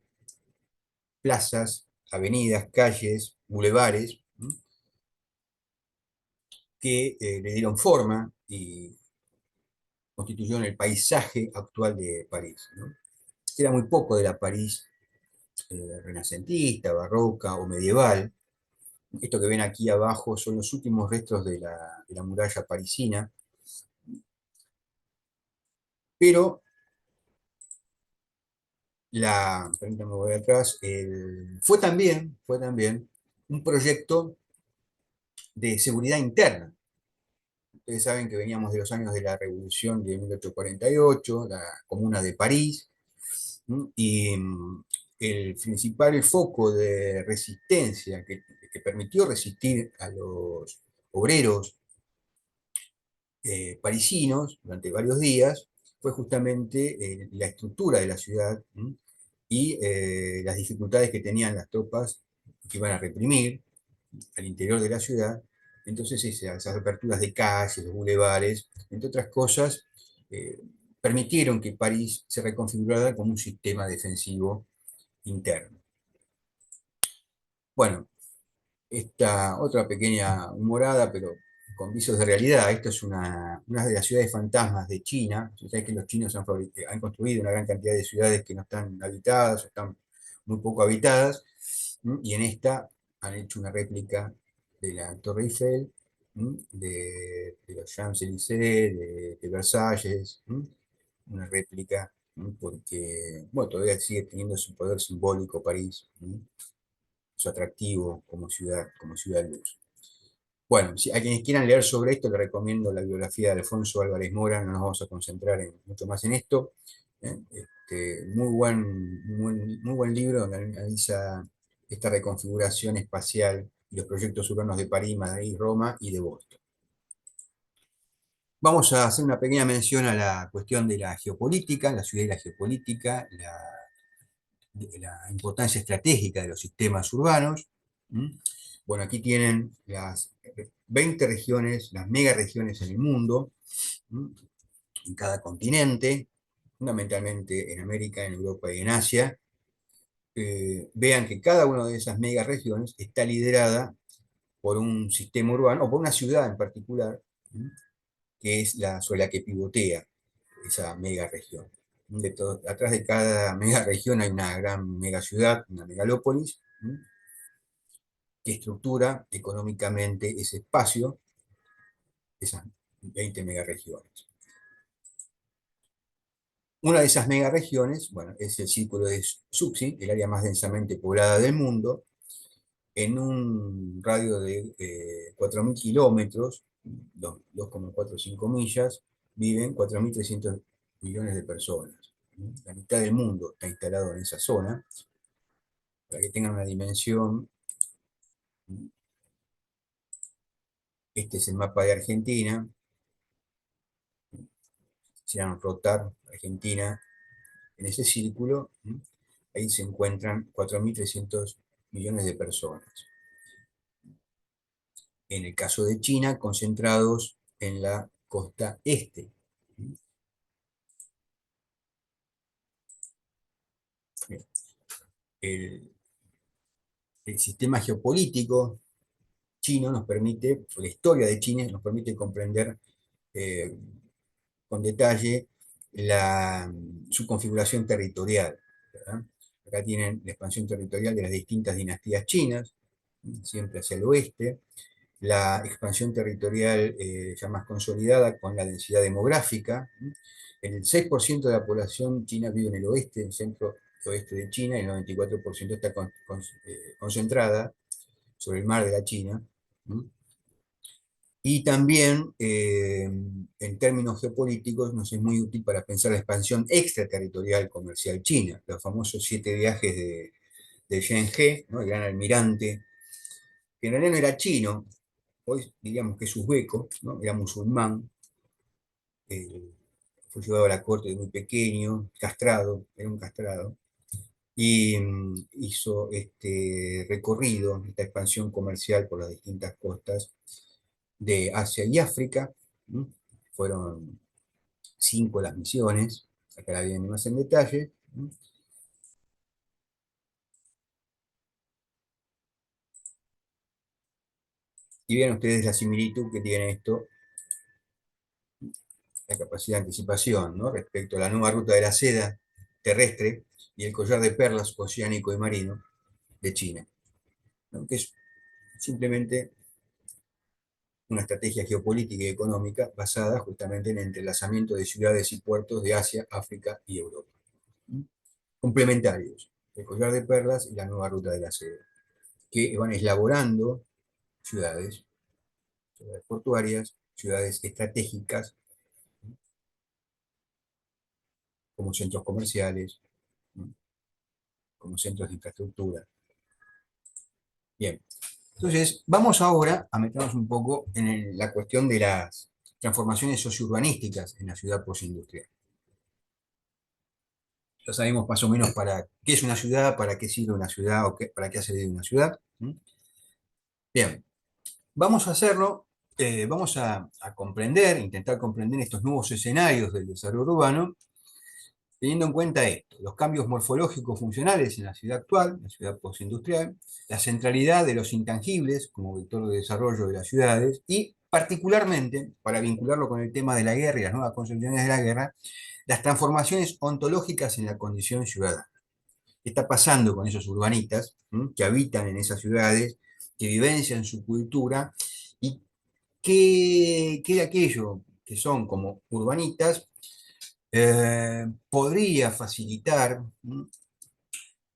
plazas, avenidas, calles, bulevares, que le dieron forma y constituyeron el paisaje actual de París, ¿no? Era muy poco de la París renacentista, barroca o medieval. Esto que ven aquí abajo son los últimos restos de la muralla parisina, pero permítanme volver atrás, fue también un proyecto de seguridad interna. Ustedes saben que veníamos de los años de la Revolución de 1848, la Comuna de París, y el principal foco de resistencia que permitió resistir a los obreros parisinos durante varios días fue justamente la estructura de la ciudad y las dificultades que tenían las tropas que iban a reprimir al interior de la ciudad. Entonces esas aperturas de calles, los bulevares, entre otras cosas, permitieron que París se reconfigurara como un sistema defensivo interno. Bueno, esta otra pequeña humorada, pero con visos de realidad. Esto es una de las ciudades fantasmas de China. Ustedes que los chinos han construido una gran cantidad de ciudades que no están habitadas, o están muy poco habitadas, y en esta han hecho una réplica de la Torre Eiffel, de los Champs-Élysées, de Versalles, una réplica, porque bueno, todavía sigue teniendo su poder simbólico París, su atractivo como ciudad luz. Bueno, si a quienes quieran leer sobre esto, les recomiendo la biografía de Alfonso Álvarez Mora, no nos vamos a concentrar mucho más en esto. Muy buen libro donde analiza esta reconfiguración espacial y los proyectos urbanos de París, Madrid, Roma y de Boston. Vamos a hacer una pequeña mención a la cuestión de la geopolítica, la ciudad y la geopolítica, de la importancia estratégica de los sistemas urbanos. Bueno, aquí tienen las 20 regiones, las megaregiones en el mundo, en cada continente, fundamentalmente en América, en Europa y en Asia. Vean que cada una de esas megaregiones está liderada por un sistema urbano, o por una ciudad en particular, que es sobre la que pivotea esa megaregión. Atrás de cada megaregión hay una gran megaciudad, una megalópolis, que estructura económicamente ese espacio, esas 20 megaregiones. Una de esas megaregiones, bueno, es el círculo de Zhuxi, el área más densamente poblada del mundo, en un radio de 4.000 kilómetros, 2,45 millas, viven 4.300 millones de personas. La mitad del mundo está instalado en esa zona. Para que tengan una dimensión, este es el mapa de Argentina. Quisieran rotar Argentina en ese círculo, ahí se encuentran 4.300 millones de personas. En el caso de China, concentrados en la costa este. El, el sistema geopolítico chino nos permite, la historia de China nos permite comprender eh, con detalle su configuración territorial, ¿verdad? Acá tienen la expansión territorial de las distintas dinastías chinas, siempre hacia el oeste, la expansión territorial ya más consolidada con la densidad demográfica. El 6% de la población china vive en el oeste, en el centro oeste de China, y el 94% está concentrada sobre el mar de la China. Y también, en términos geopolíticos, nos es muy útil para pensar la expansión extraterritorial comercial china, los famosos 7 viajes de Zheng He, ¿no? El gran almirante, que en realidad no era chino, hoy diríamos que es uzbeco, ¿no? Era musulmán, eh, fue llevado a la corte de muy pequeño, castrado, era un castrado, y hizo este recorrido, esta expansión comercial por las distintas costas de Asia y África. Fueron 5 las misiones, acá la vienen más en detalle. Y vean ustedes la similitud que tiene esto, la capacidad de anticipación, ¿no? Respecto a la nueva ruta de la seda terrestre y el collar de perlas oceánico y marino de China, ¿no? Que es simplemente una estrategia geopolítica y económica basada justamente en el entrelazamiento de ciudades y puertos de Asia, África y Europa. Complementarios, el collar de perlas y la nueva ruta de la seda, que van elaborando ciudades, ciudades portuarias, ciudades estratégicas, como centros comerciales, como centros de infraestructura. Bien, entonces vamos ahora a meternos un poco en la cuestión de las transformaciones sociourbanísticas en la ciudad postindustrial. Ya sabemos más o menos para qué es una ciudad, para qué sirve una ciudad o para qué ha servido una ciudad. Bien, vamos a hacerlo vamos a comprender, intentar comprender estos nuevos escenarios del desarrollo urbano, teniendo en cuenta esto, los cambios morfológicos funcionales en la ciudad actual, la ciudad postindustrial, la centralidad de los intangibles como vector de desarrollo de las ciudades y particularmente, para vincularlo con el tema de la guerra y las nuevas concepciones de la guerra, las transformaciones ontológicas en la condición ciudadana. ¿Qué está pasando con esos urbanitas que habitan en esas ciudades, que vivencian su cultura y qué de aquello que son como urbanitas podría facilitar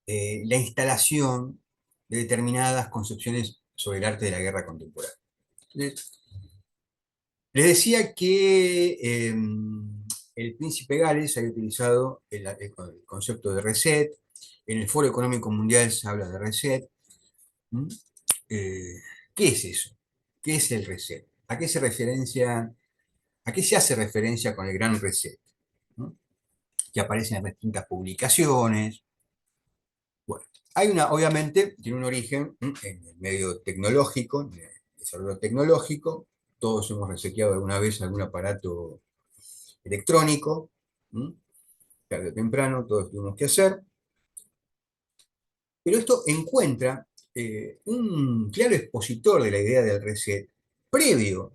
la instalación de determinadas concepciones sobre el arte de la guerra contemporánea? Les decía que el príncipe Gales había utilizado el concepto de reset, en el Foro Económico Mundial se habla de reset. ¿Mm? Eh, ¿Qué es eso? ¿Qué es el reset? ¿A qué se hace referencia con el gran reset? ¿No? Que aparece en distintas publicaciones. Bueno, obviamente, tiene un origen en el medio tecnológico, en el desarrollo tecnológico. Todos hemos reseteado alguna vez algún aparato electrónico, tarde o temprano, todos tuvimos que hacer. Pero esto encuentra un claro expositor de la idea del reset previo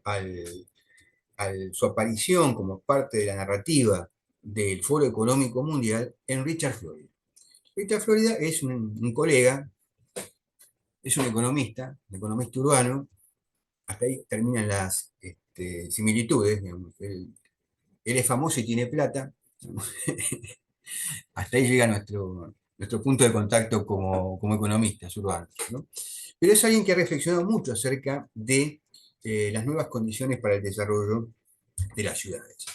su aparición como parte de la narrativa del Foro Económico Mundial en Richard Florida. Richard Florida es un colega, es un economista urbano, hasta ahí terminan las similitudes, digamos. Él es famoso y tiene plata, hasta ahí llega nuestro punto de contacto como economistas urbanos, ¿no? Pero es alguien que ha reflexionado mucho acerca de las nuevas condiciones para el desarrollo de las ciudades.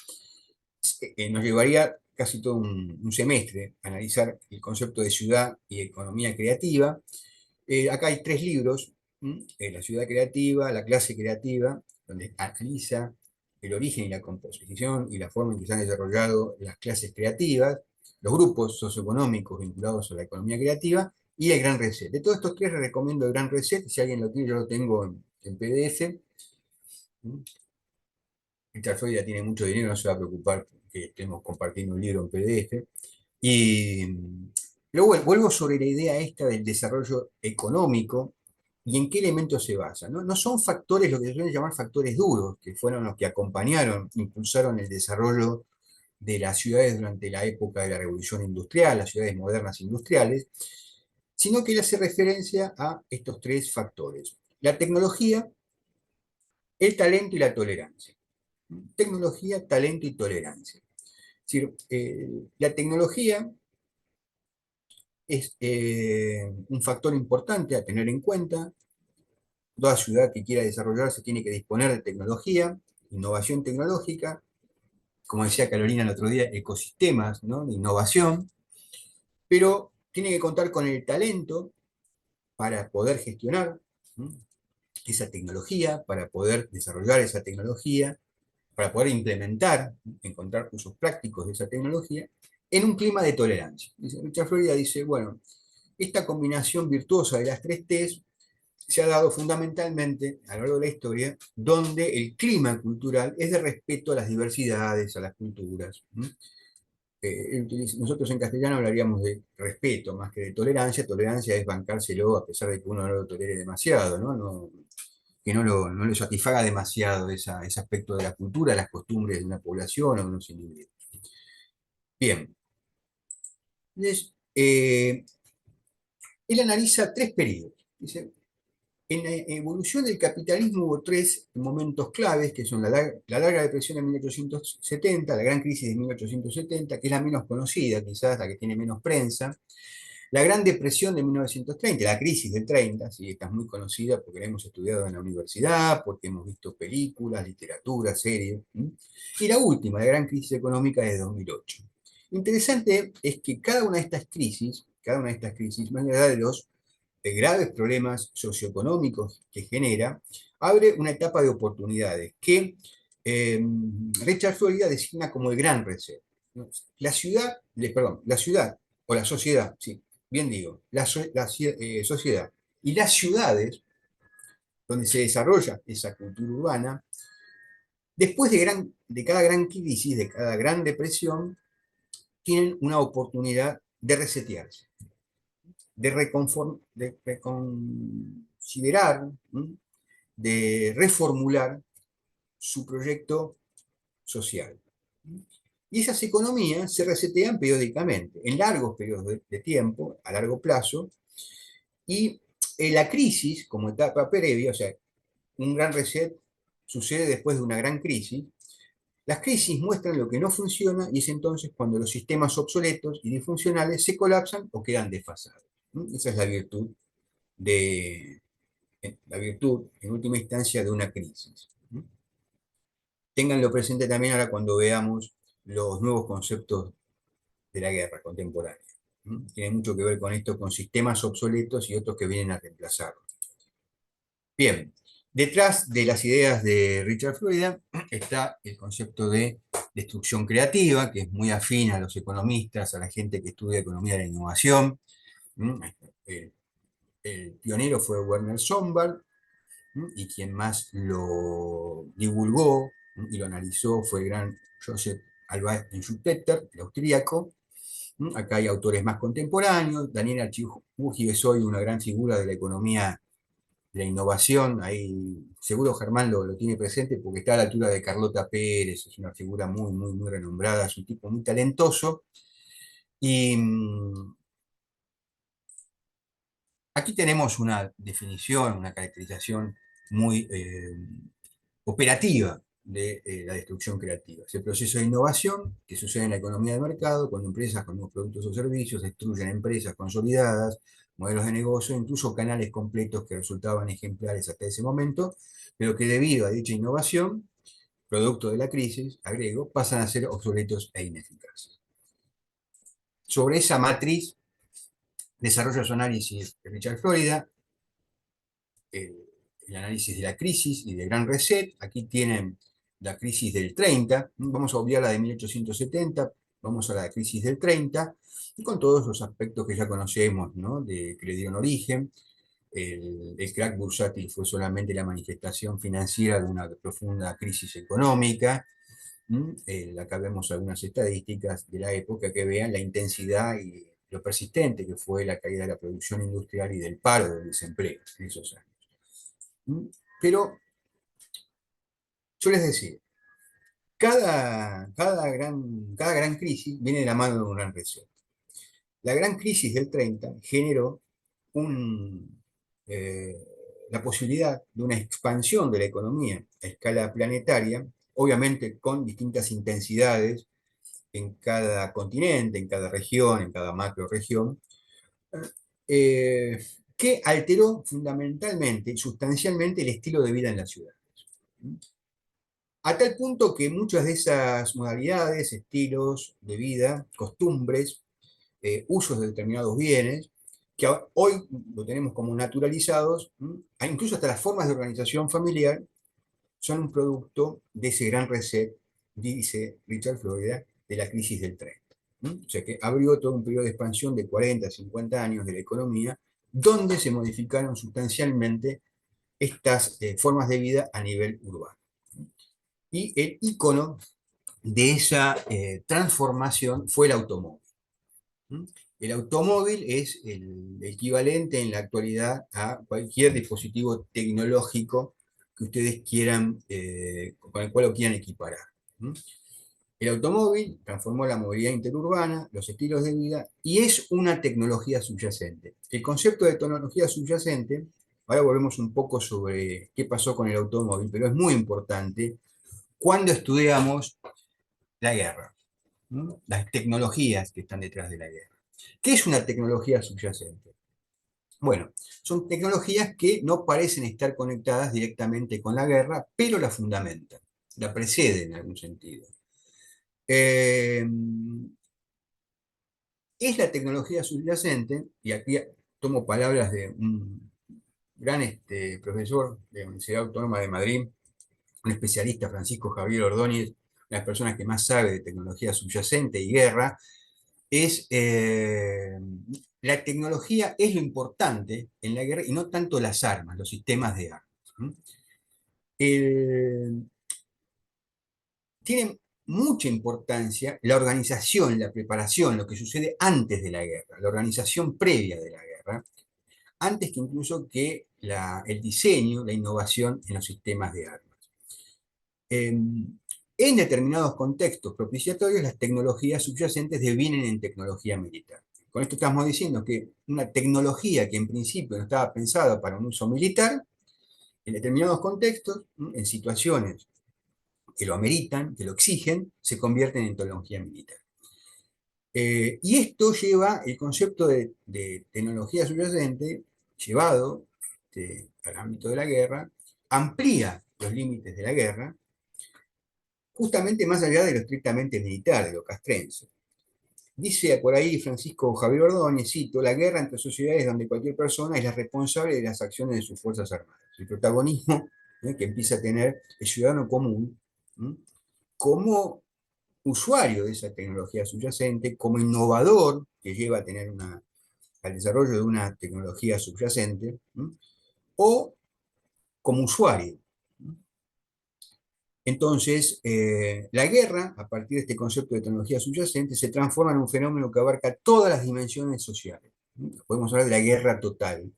Nos llevaría casi todo un semestre analizar el concepto de ciudad y economía creativa. Acá hay tres libros, La ciudad creativa, La clase creativa, donde analiza el origen y la composición y la forma en que se han desarrollado las clases creativas, los grupos socioeconómicos vinculados a la economía creativa y el Gran Reset. De todos estos tres les recomiendo el Gran Reset, si alguien lo tiene, yo lo tengo en PDF. Richard Freud ya tiene mucho dinero, no se va a preocupar que estemos compartiendo un libro en PDF. Y luego vuelvo sobre la idea esta del desarrollo económico y en qué elementos se basa. No son factores, lo que se suele llamar factores duros, que fueron los que acompañaron, impulsaron el desarrollo de las ciudades durante la época de la revolución industrial, las ciudades modernas industriales, sino que él hace referencia a estos tres factores: la tecnología, el talento y la tolerancia. Tecnología, talento y tolerancia. Es decir, la tecnología es un factor importante a tener en cuenta. Toda ciudad que quiera desarrollarse tiene que disponer de tecnología, innovación tecnológica, como decía Carolina el otro día, ecosistemas, ¿no?, de innovación, pero tiene que contar con el talento para poder gestionar, ¿no?, esa tecnología, para poder desarrollar esa tecnología, para poder implementar, encontrar usos prácticos de esa tecnología, en un clima de tolerancia. Richard Florida dice, bueno, esta combinación virtuosa de las tres T's se ha dado fundamentalmente a lo largo de la historia, donde el clima cultural es de respeto a las diversidades, a las culturas. Nosotros en castellano hablaríamos de respeto más que de tolerancia. Tolerancia es bancárselo a pesar de que uno no lo tolere demasiado, ¿no? Que no lo satisfaga demasiado ese aspecto de la cultura, las costumbres de una población o de unos individuos. Bien. Entonces, él analiza tres periodos. Dice, en la evolución del capitalismo hubo tres momentos claves, que son la larga depresión de 1870, la gran crisis de 1870, que es la menos conocida, quizás la que tiene menos prensa, la Gran Depresión de 1930, la crisis del 30, ¿sí? Esta es muy conocida porque la hemos estudiado en la universidad, porque hemos visto películas, literatura, series. Y la última, la gran crisis económica de 2008. Interesante es que cada una de estas crisis, más allá de los graves problemas socioeconómicos que genera, abre una etapa de oportunidades que Richard Florida designa como el gran reset. La ciudad, perdón, la ciudad o la sociedad, sí, bien digo, la sociedad y las ciudades donde se desarrolla esa cultura urbana, después de cada gran crisis, de cada gran depresión, tienen una oportunidad de resetearse, de reconsiderar, de reformular su proyecto social. Y esas economías se resetean periódicamente, en largos periodos de tiempo, a largo plazo, y la crisis, como etapa previa, o sea, un gran reset sucede después de una gran crisis. Las crisis muestran lo que no funciona y es entonces cuando los sistemas obsoletos y disfuncionales se colapsan o quedan desfasados. Esa es de, la virtud, en última instancia, de una crisis. Ténganlo presente también ahora cuando veamos los nuevos conceptos de la guerra contemporánea. Tiene mucho que ver con esto, con sistemas obsoletos y otros que vienen a reemplazarlos. Bien, detrás de las ideas de Richard Florida está el concepto de destrucción creativa, que es muy afín a los economistas, a la gente que estudia economía de la innovación. El, el pionero fue Werner Sombart, y quien más lo divulgó y lo analizó fue el gran Joseph Albert Schumpeter, el austríaco. Acá hay autores más contemporáneos. Daniel Archibugi es hoy una gran figura de la economía de la innovación. Ahí seguro Germán lo tiene presente porque está a la altura de Carlota Pérez, es una figura muy, muy, muy renombrada, es un tipo muy talentoso. Y aquí tenemos una definición, una caracterización muy operativa de la destrucción creativa. Es el proceso de innovación que sucede en la economía de mercado, cuando empresas con nuevos productos o servicios destruyen empresas consolidadas, modelos de negocio, incluso canales completos que resultaban ejemplares hasta ese momento, pero que debido a dicha innovación, producto de la crisis, agrego, pasan a ser obsoletos e ineficaces. Sobre esa matriz desarrolla su análisis Richard Florida, el análisis de la crisis y del gran reset. Aquí tienen la crisis del 30, vamos a obviar la de 1870, vamos a la crisis del 30, y con todos los aspectos que ya conocemos, ¿no? De que le dieron origen. El crack bursátil fue solamente la manifestación financiera de una profunda crisis económica. Acá vemos algunas estadísticas de la época que vean la intensidad y lo persistente que fue la caída de la producción industrial y del paro del desempleo en esos años. Pero yo les decía, cada gran crisis viene de la mano de un gran reset. La gran crisis del 30 generó un, eh, la posibilidad de una expansión de la economía a escala planetaria, obviamente con distintas intensidades en cada continente, en cada región, en cada macroregión, eh, que alteró fundamentalmente y sustancialmente el estilo de vida en la ciudad. A tal punto que muchas de esas modalidades, estilos de vida, costumbres, usos de determinados bienes, que hoy lo tenemos como naturalizados, incluso hasta las formas de organización familiar, son un producto de ese gran reset, dice Richard Florida, de la crisis del 30. O sea que abrió todo un periodo de expansión de 40, 50 años de la economía, donde se modificaron sustancialmente estas formas de vida a nivel urbano. Y el icono de esa transformación fue el automóvil. El automóvil es el equivalente en la actualidad a cualquier dispositivo tecnológico que ustedes quieran, con el cual lo quieran equiparar. El automóvil transformó la movilidad interurbana, los estilos de vida, y es una tecnología subyacente. El concepto de tecnología subyacente, ahora volvemos un poco sobre qué pasó con el automóvil, pero es muy importante cuando estudiamos la guerra, las tecnologías que están detrás de la guerra. ¿Qué es una tecnología subyacente? Bueno, son tecnologías que no parecen estar conectadas directamente con la guerra, pero la fundamentan, la preceden en algún sentido. Eh, es la tecnología subyacente, y aquí tomo palabras de un gran profesor de la Universidad Autónoma de Madrid, un especialista, Francisco Javier Ordóñez, una de las personas que más sabe de tecnología subyacente y guerra, es la tecnología es lo importante en la guerra y no tanto las armas, los sistemas de armas. El- Tiene mucha importancia la organización, la preparación, lo que sucede antes de la guerra, la organización previa de la guerra, antes que incluso que el diseño, la innovación en los sistemas de armas. En determinados contextos propiciatorios, las tecnologías subyacentes devienen en tecnología militar. Con esto estamos diciendo que una tecnología que en principio no estaba pensada para un uso militar, en determinados contextos, en situaciones que lo ameritan, que lo exigen, se convierten en tecnología militar. Y esto lleva el concepto de tecnología subyacente, llevado al ámbito de la guerra, amplía los límites de la guerra, justamente más allá de lo estrictamente militar, de lo castrense. Dice por ahí Francisco Javier Ordóñez, cito, la guerra entre sociedades donde cualquier persona es la responsable de las acciones de sus fuerzas armadas. El protagonismo que empieza a tener el ciudadano común, ¿eh? Como usuario de esa tecnología subyacente, como innovador que lleva a tener al desarrollo de una tecnología subyacente, ¿eh? O como usuario. Entonces, la guerra, a partir de este concepto de tecnología subyacente, se transforma en un fenómeno que abarca todas las dimensiones sociales. Podemos hablar de la guerra total.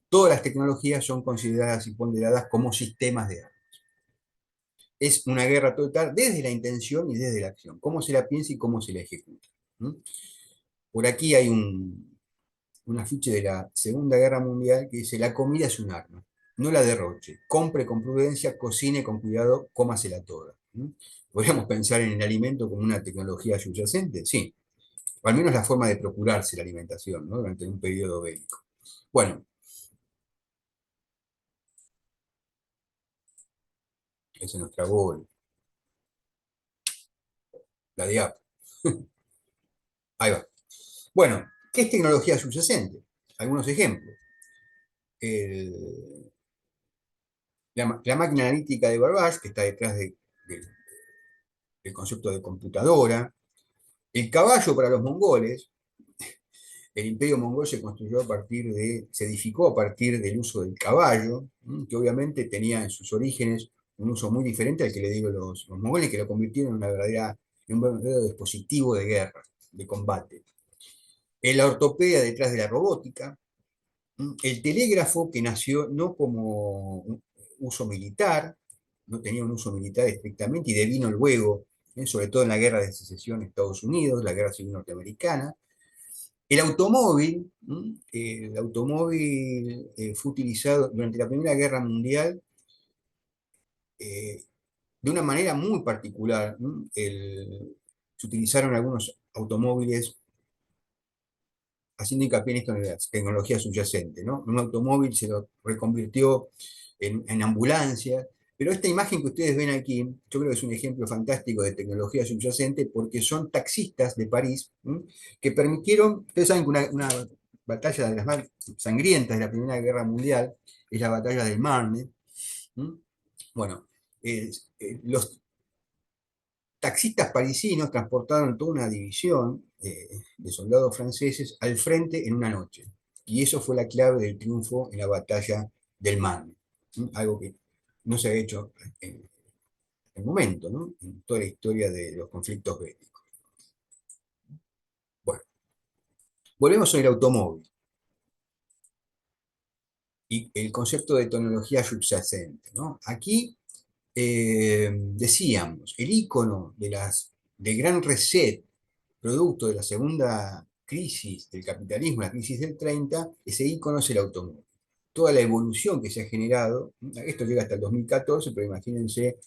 Todas las tecnologías son consideradas y ponderadas como sistemas de armas. Es una guerra total desde la intención y desde la acción, cómo se la piensa y cómo se la ejecuta. Por aquí hay un afiche de la Segunda Guerra Mundial que dice, la comida es un arma, no la derroche, compre con prudencia, cocine con cuidado, cómasela toda. ¿Podríamos pensar en el alimento como una tecnología subyacente? Sí, o al menos la forma de procurarse la alimentación, ¿no? Durante un periodo bélico. Bueno, esa es nuestra bol, la de Apple. Ahí va. Bueno, ¿qué es tecnología subyacente? Algunos ejemplos. El, la máquina analítica de Babbage, que está detrás del concepto de computadora. El caballo para los mongoles. El imperio mongol se construyó se edificó a partir del uso del caballo, que obviamente tenía en sus orígenes un uso muy diferente al que le dieron los mongoles, que lo convirtieron en un verdadero dispositivo de guerra, de combate. La ortopedia detrás de la robótica, el telégrafo que nació no como un uso militar, no tenía un uso militar estrictamente y devino luego, sobre todo en la guerra de secesión de Estados Unidos, la guerra civil norteamericana. El automóvil fue utilizado durante la Primera Guerra Mundial eh, de una manera muy particular. Se utilizaron algunos automóviles haciendo hincapié en esto de las tecnologías subyacentes, ¿no? Un automóvil se lo reconvirtió en ambulancia, pero esta imagen que ustedes ven aquí, yo creo que es un ejemplo fantástico de tecnología subyacente porque son taxistas de París que permitieron, ustedes saben que una batalla de las más sangrientas de la Primera Guerra Mundial es la batalla del Marne. ¿Mm? Bueno, los taxistas parisinos transportaron toda una división de soldados franceses al frente en una noche. Y eso fue la clave del triunfo en la batalla del Marne. Algo que no se ha hecho en el momento, ¿no? En toda la historia de los conflictos bélicos. Bueno, volvemos al automóvil y el concepto de tecnología subyacente, ¿no? Aquí decíamos, el icono del gran reset, producto de la segunda crisis del capitalismo, la crisis del 30, ese icono es el automóvil. Toda la evolución que se ha generado, esto llega hasta el 2014, pero imagínense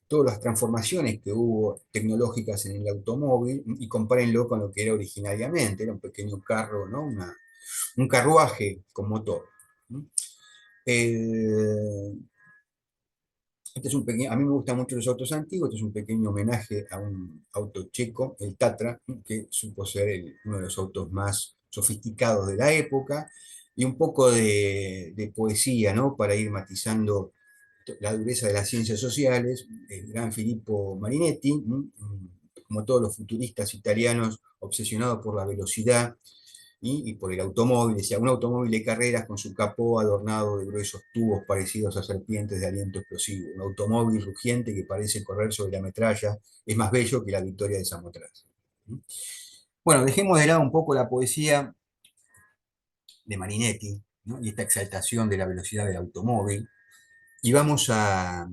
todas las transformaciones que hubo tecnológicas en el automóvil y compárenlo con lo que era originariamente, era un pequeño carro, ¿no? Un carruaje con motor. El, a mí me gustan mucho los autos antiguos, este es un pequeño homenaje a un auto checo, el Tatra, que supo ser uno de los autos más sofisticados de la época, y un poco de poesía, ¿no? Para ir matizando la dureza de las ciencias sociales, el gran Filippo Marinetti, como todos los futuristas italianos obsesionados por la velocidad y por el automóvil, decía, un automóvil de carreras con su capó adornado de gruesos tubos parecidos a serpientes de aliento explosivo, un automóvil rugiente que parece correr sobre la metralla, es más bello que la victoria de Samotracia. Bueno, dejemos de lado un poco la poesía de Marinetti, ¿no? Y esta exaltación de la velocidad del automóvil, y vamos a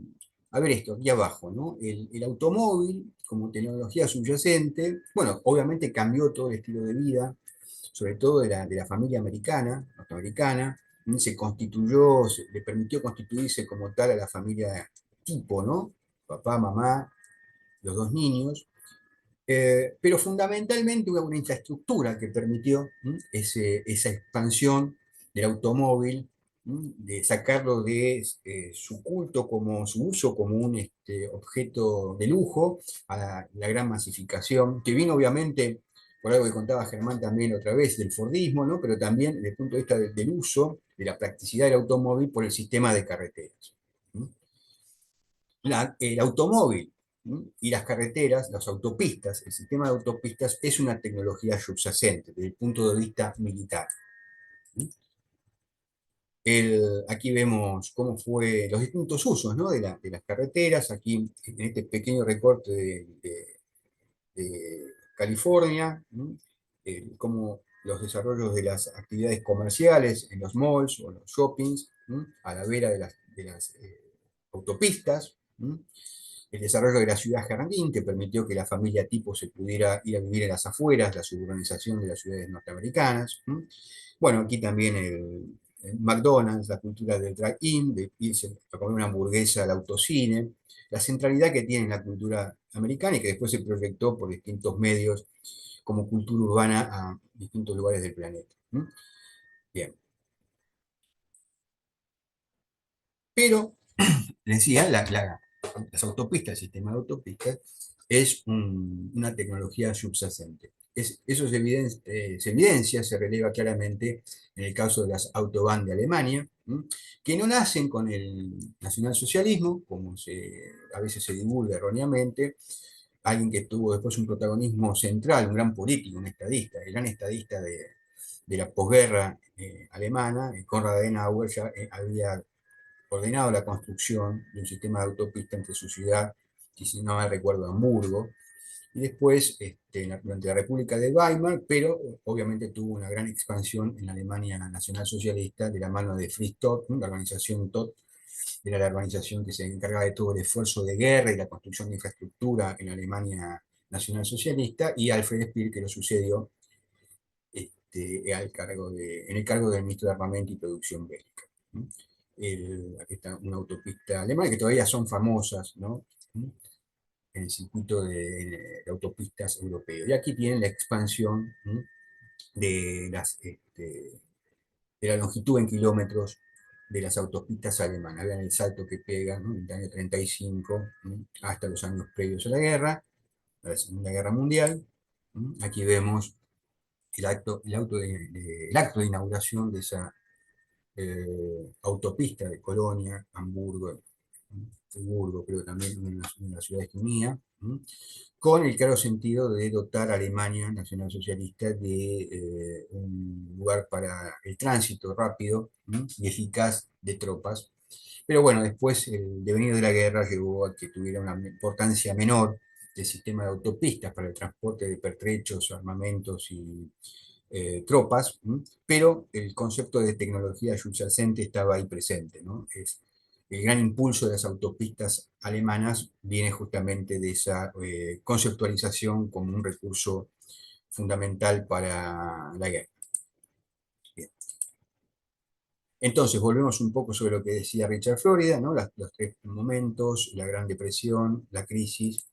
ver esto, aquí abajo, ¿no? El automóvil como tecnología subyacente, bueno, obviamente cambió todo el estilo de vida, sobre todo de la familia americana, norteamericana, se constituyó, le permitió constituirse como tal a la familia tipo, ¿no? Papá, mamá, los dos niños, pero fundamentalmente hubo una infraestructura que permitió esa expansión del automóvil, de sacarlo de su culto como su uso como un objeto de lujo a la gran masificación, que vino obviamente por algo que contaba Germán también otra vez, del Fordismo, ¿no? Pero también desde el punto de vista del uso, de la practicidad del automóvil por el sistema de carreteras. El automóvil y las carreteras, las autopistas, el sistema de autopistas es una tecnología subyacente desde el punto de vista militar. Aquí vemos cómo fue los distintos usos, ¿no? De las carreteras, aquí en este pequeño recorte de California, ¿no? Cómo los desarrollos de las actividades comerciales en los malls o los shoppings, ¿no? A la vera de las autopistas, ¿no? El desarrollo de la ciudad jardín, que permitió que la familia tipo se pudiera ir a vivir en las afueras, la suburbanización de las ciudades norteamericanas. ¿No? Bueno, aquí también el McDonald's, la cultura del drive-in, de irse a comer una hamburguesa al autocine, la centralidad que tiene en la cultura americana y que después se proyectó por distintos medios como cultura urbana a distintos lugares del planeta. ¿No? Bien. Pero les decía, las autopistas, el sistema de autopistas, es una tecnología subyacente. Eso se evidencia, se releva claramente en el caso de las autobahn de Alemania, ¿m? Que no nacen con el nacionalsocialismo, como a veces se divulga erróneamente, alguien que tuvo después un protagonismo central, un gran político, un estadista, el gran estadista de la posguerra alemana, Konrad Adenauer, ya había ordenado la construcción de un sistema de autopista entre su ciudad, que si no mal recuerdo, Hamburgo, y después durante la República de Weimar, pero obviamente tuvo una gran expansión en la Alemania nacionalsocialista de la mano de Fritz Todt, ¿no? La organización Todt era la organización que se encargaba de todo el esfuerzo de guerra y la construcción de infraestructura en la Alemania nacionalsocialista, y Alfred Speer, que lo sucedió en el cargo del ministro de Armamento y Producción Bélica. ¿No? Aquí está una autopista alemana que todavía son famosas, ¿no? En el circuito de autopistas europeos. Y aquí tienen la expansión, ¿no? de, las, de la longitud en kilómetros de las autopistas alemanas. Vean el salto que pegan, ¿no? En el año 35, ¿no? Hasta los años previos a la Segunda Guerra Mundial. ¿No? Aquí vemos el acto de inauguración de esa autopista de Colonia, Hamburgo, Friburgo, creo también una de las ciudades que unía, con el claro sentido de dotar a Alemania nacionalsocialista de un lugar para el tránsito rápido y eficaz de tropas. Pero bueno, después el devenir de la guerra llevó a que tuviera una importancia menor el sistema de autopistas para el transporte de pertrechos, armamentos y tropas, pero el concepto de tecnología subyacente estaba ahí presente, ¿no? El gran impulso de las autopistas alemanas viene justamente de esa conceptualización como un recurso fundamental para la guerra. Bien. Entonces, volvemos un poco sobre lo que decía Richard Florida, ¿no? Los tres momentos, la Gran Depresión, la crisis,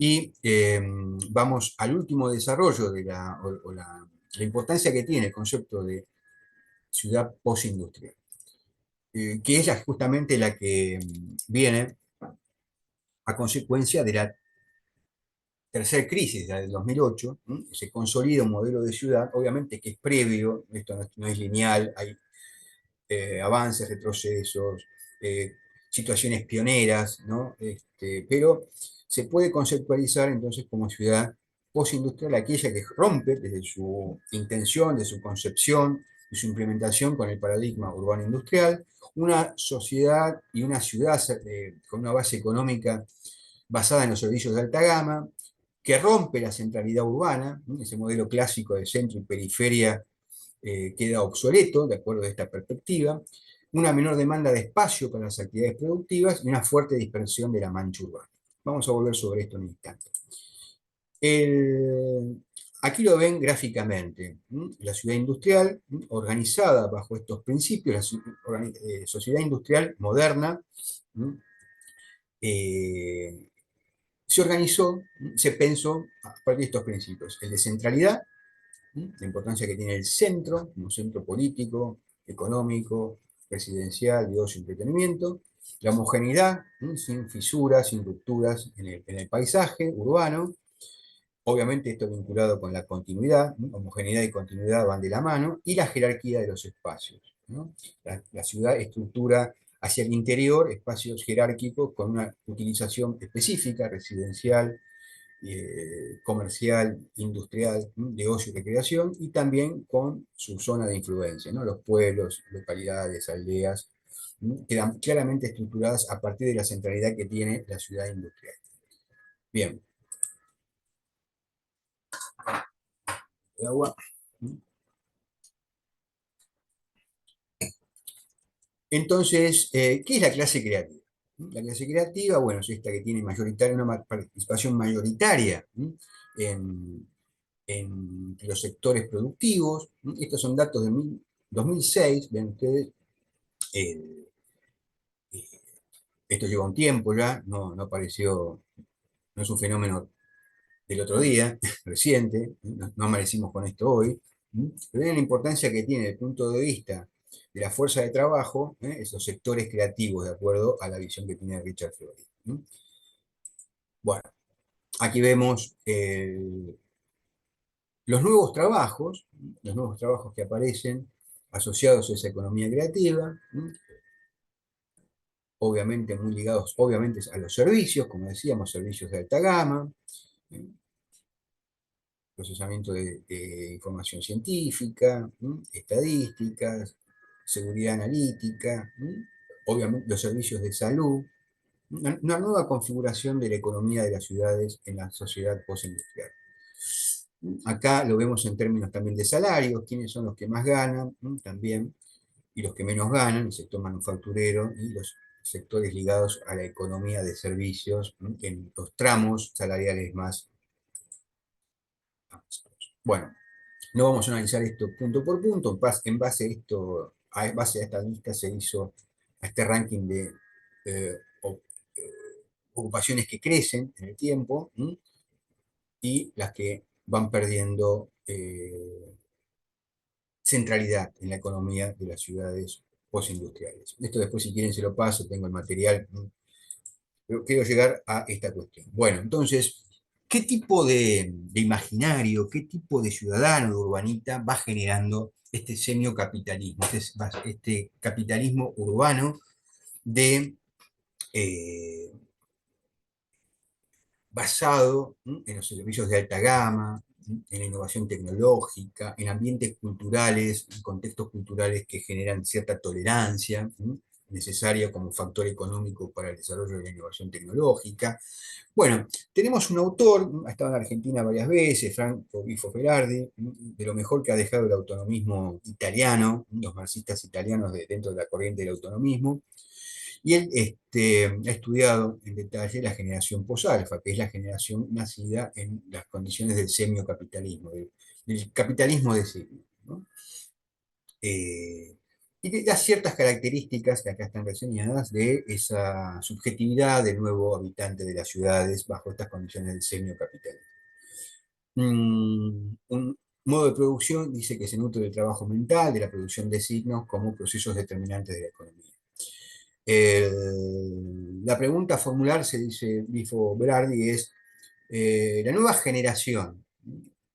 y vamos al último desarrollo de la importancia que tiene el concepto de ciudad postindustrial, que es justamente la que viene a consecuencia de la tercera crisis, la del 2008, se consolida un modelo de ciudad, obviamente que es previo, esto no es lineal, hay avances, retrocesos, eh, situaciones pioneras, ¿no? Pero se puede conceptualizar entonces como ciudad postindustrial aquella que rompe desde su intención, de su concepción y su implementación con el paradigma urbano-industrial, una sociedad y una ciudad con una base económica basada en los servicios de alta gama, que rompe la centralidad urbana, ese modelo clásico de centro y periferia queda obsoleto, de acuerdo a esta perspectiva, una menor demanda de espacio para las actividades productivas y una fuerte dispersión de la mancha urbana. Vamos a volver sobre esto en un instante. Aquí lo ven gráficamente. La ciudad industrial, organizada bajo estos principios, la sociedad industrial moderna, eh, se organizó, se pensó a partir de estos principios. El de centralidad, la importancia que tiene el centro, como centro político, económico, residencial, de ocio y entretenimiento, la homogeneidad, sin fisuras, sin rupturas en el paisaje urbano, obviamente esto vinculado con la continuidad, ¿no? Homogeneidad y continuidad van de la mano, y la jerarquía de los espacios, ¿no? La ciudad estructura hacia el interior espacios jerárquicos con una utilización específica, residencial, comercial, industrial, ¿no? De ocio y recreación, y también con su zona de influencia, ¿no? Los pueblos, localidades, aldeas, ¿no? Quedan claramente estructuradas a partir de la centralidad que tiene la ciudad industrial. Bien, el agua. Entonces, ¿qué es la clase creativa? La clase creativa, bueno, es esta que tiene una participación mayoritaria en, en los sectores productivos. Estos son datos de 2006, ven ustedes. eh, eh, Esto lleva un tiempo ya, no apareció, no es un fenómeno del otro día, reciente, no amanecimos con esto hoy, pero vean la importancia que tiene desde el punto de vista de la fuerza de trabajo, esos sectores creativos, de acuerdo a la visión que tiene Richard Florida. Bueno, aquí vemos los nuevos trabajos que aparecen asociados a esa economía creativa, obviamente muy ligados, obviamente, a los servicios, como decíamos, servicios de alta gama, ¿eh? Procesamiento de información científica, estadísticas, seguridad analítica, obviamente los servicios de salud, una nueva configuración de la economía de las ciudades en la sociedad postindustrial. Acá lo vemos en términos también de salarios, quiénes son los que más ganan también, y los que menos ganan, el sector manufacturero y los sectores ligados a la economía de servicios en los tramos salariales más avanzados. Bueno, no vamos a analizar esto punto por punto, en base a esto, a base a esta lista se hizo este ranking de eh, ocupaciones que crecen en el tiempo y las que van perdiendo centralidad en la economía de las ciudades postindustriales. Esto después, si quieren, se lo paso, tengo el material, pero quiero llegar a esta cuestión. Bueno, entonces, ¿qué tipo de imaginario, qué tipo de ciudadano, de urbanita va generando este semiocapitalismo, este capitalismo urbano de, eh, basado en los servicios de alta gama, en la innovación tecnológica, en ambientes culturales, en contextos culturales que generan cierta tolerancia necesaria como factor económico para el desarrollo de la innovación tecnológica? Bueno, tenemos un autor, ha estado en Argentina varias veces, Franco Bifo Berardi, de lo mejor que ha dejado el autonomismo italiano, los marxistas italianos dentro de la corriente del autonomismo, y él ha estudiado en detalle la generación post-alfa, que es la generación nacida en las condiciones del semiocapitalismo, del capitalismo de signo, ¿no? Eh, y que da ciertas características que acá están reseñadas de esa subjetividad del nuevo habitante de las ciudades bajo estas condiciones del semiocapitalismo. Un modo de producción dice que se nutre del trabajo mental, de la producción de signos como procesos determinantes de la economía. La pregunta a formular, se dice Bifo Berardi, es la nueva generación,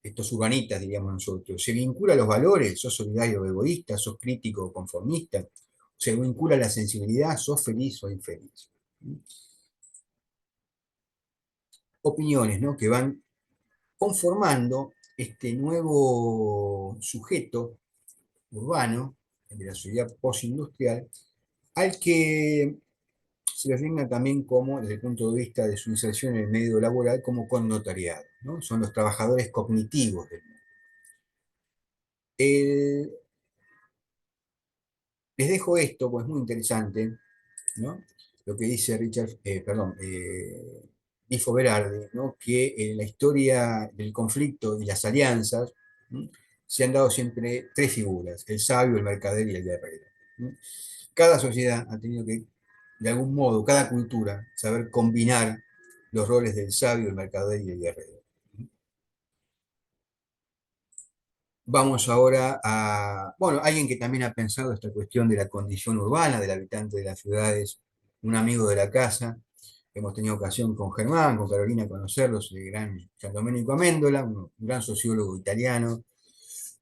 estos urbanitas, diríamos nosotros, ¿se vincula a los valores? ¿Sos solidario o egoísta? ¿Sos crítico o conformista? ¿Se vincula a la sensibilidad? ¿Sos feliz o infeliz? Opiniones, ¿no? Que van conformando este nuevo sujeto urbano de la sociedad postindustrial, al que se le asigna también como, desde el punto de vista de su inserción en el medio laboral, como connotariado, ¿no? Son los trabajadores cognitivos del mundo. El, les dejo esto, pues es muy interesante, ¿no? Lo que dice Bifo Berardi, ¿no? Que en la historia del conflicto y las alianzas, ¿no? Se han dado siempre tres figuras: el sabio, el mercader y el guerrero, ¿no? Cada sociedad ha tenido que, de algún modo, cada cultura, saber combinar los roles del sabio, el mercader y el guerrero. Vamos ahora a, bueno, alguien que también ha pensado esta cuestión de la condición urbana del habitante de las ciudades, un amigo de la casa. Hemos tenido ocasión con Germán, con Carolina, conocerlos, el gran Gian Domenico Amendola, un gran sociólogo italiano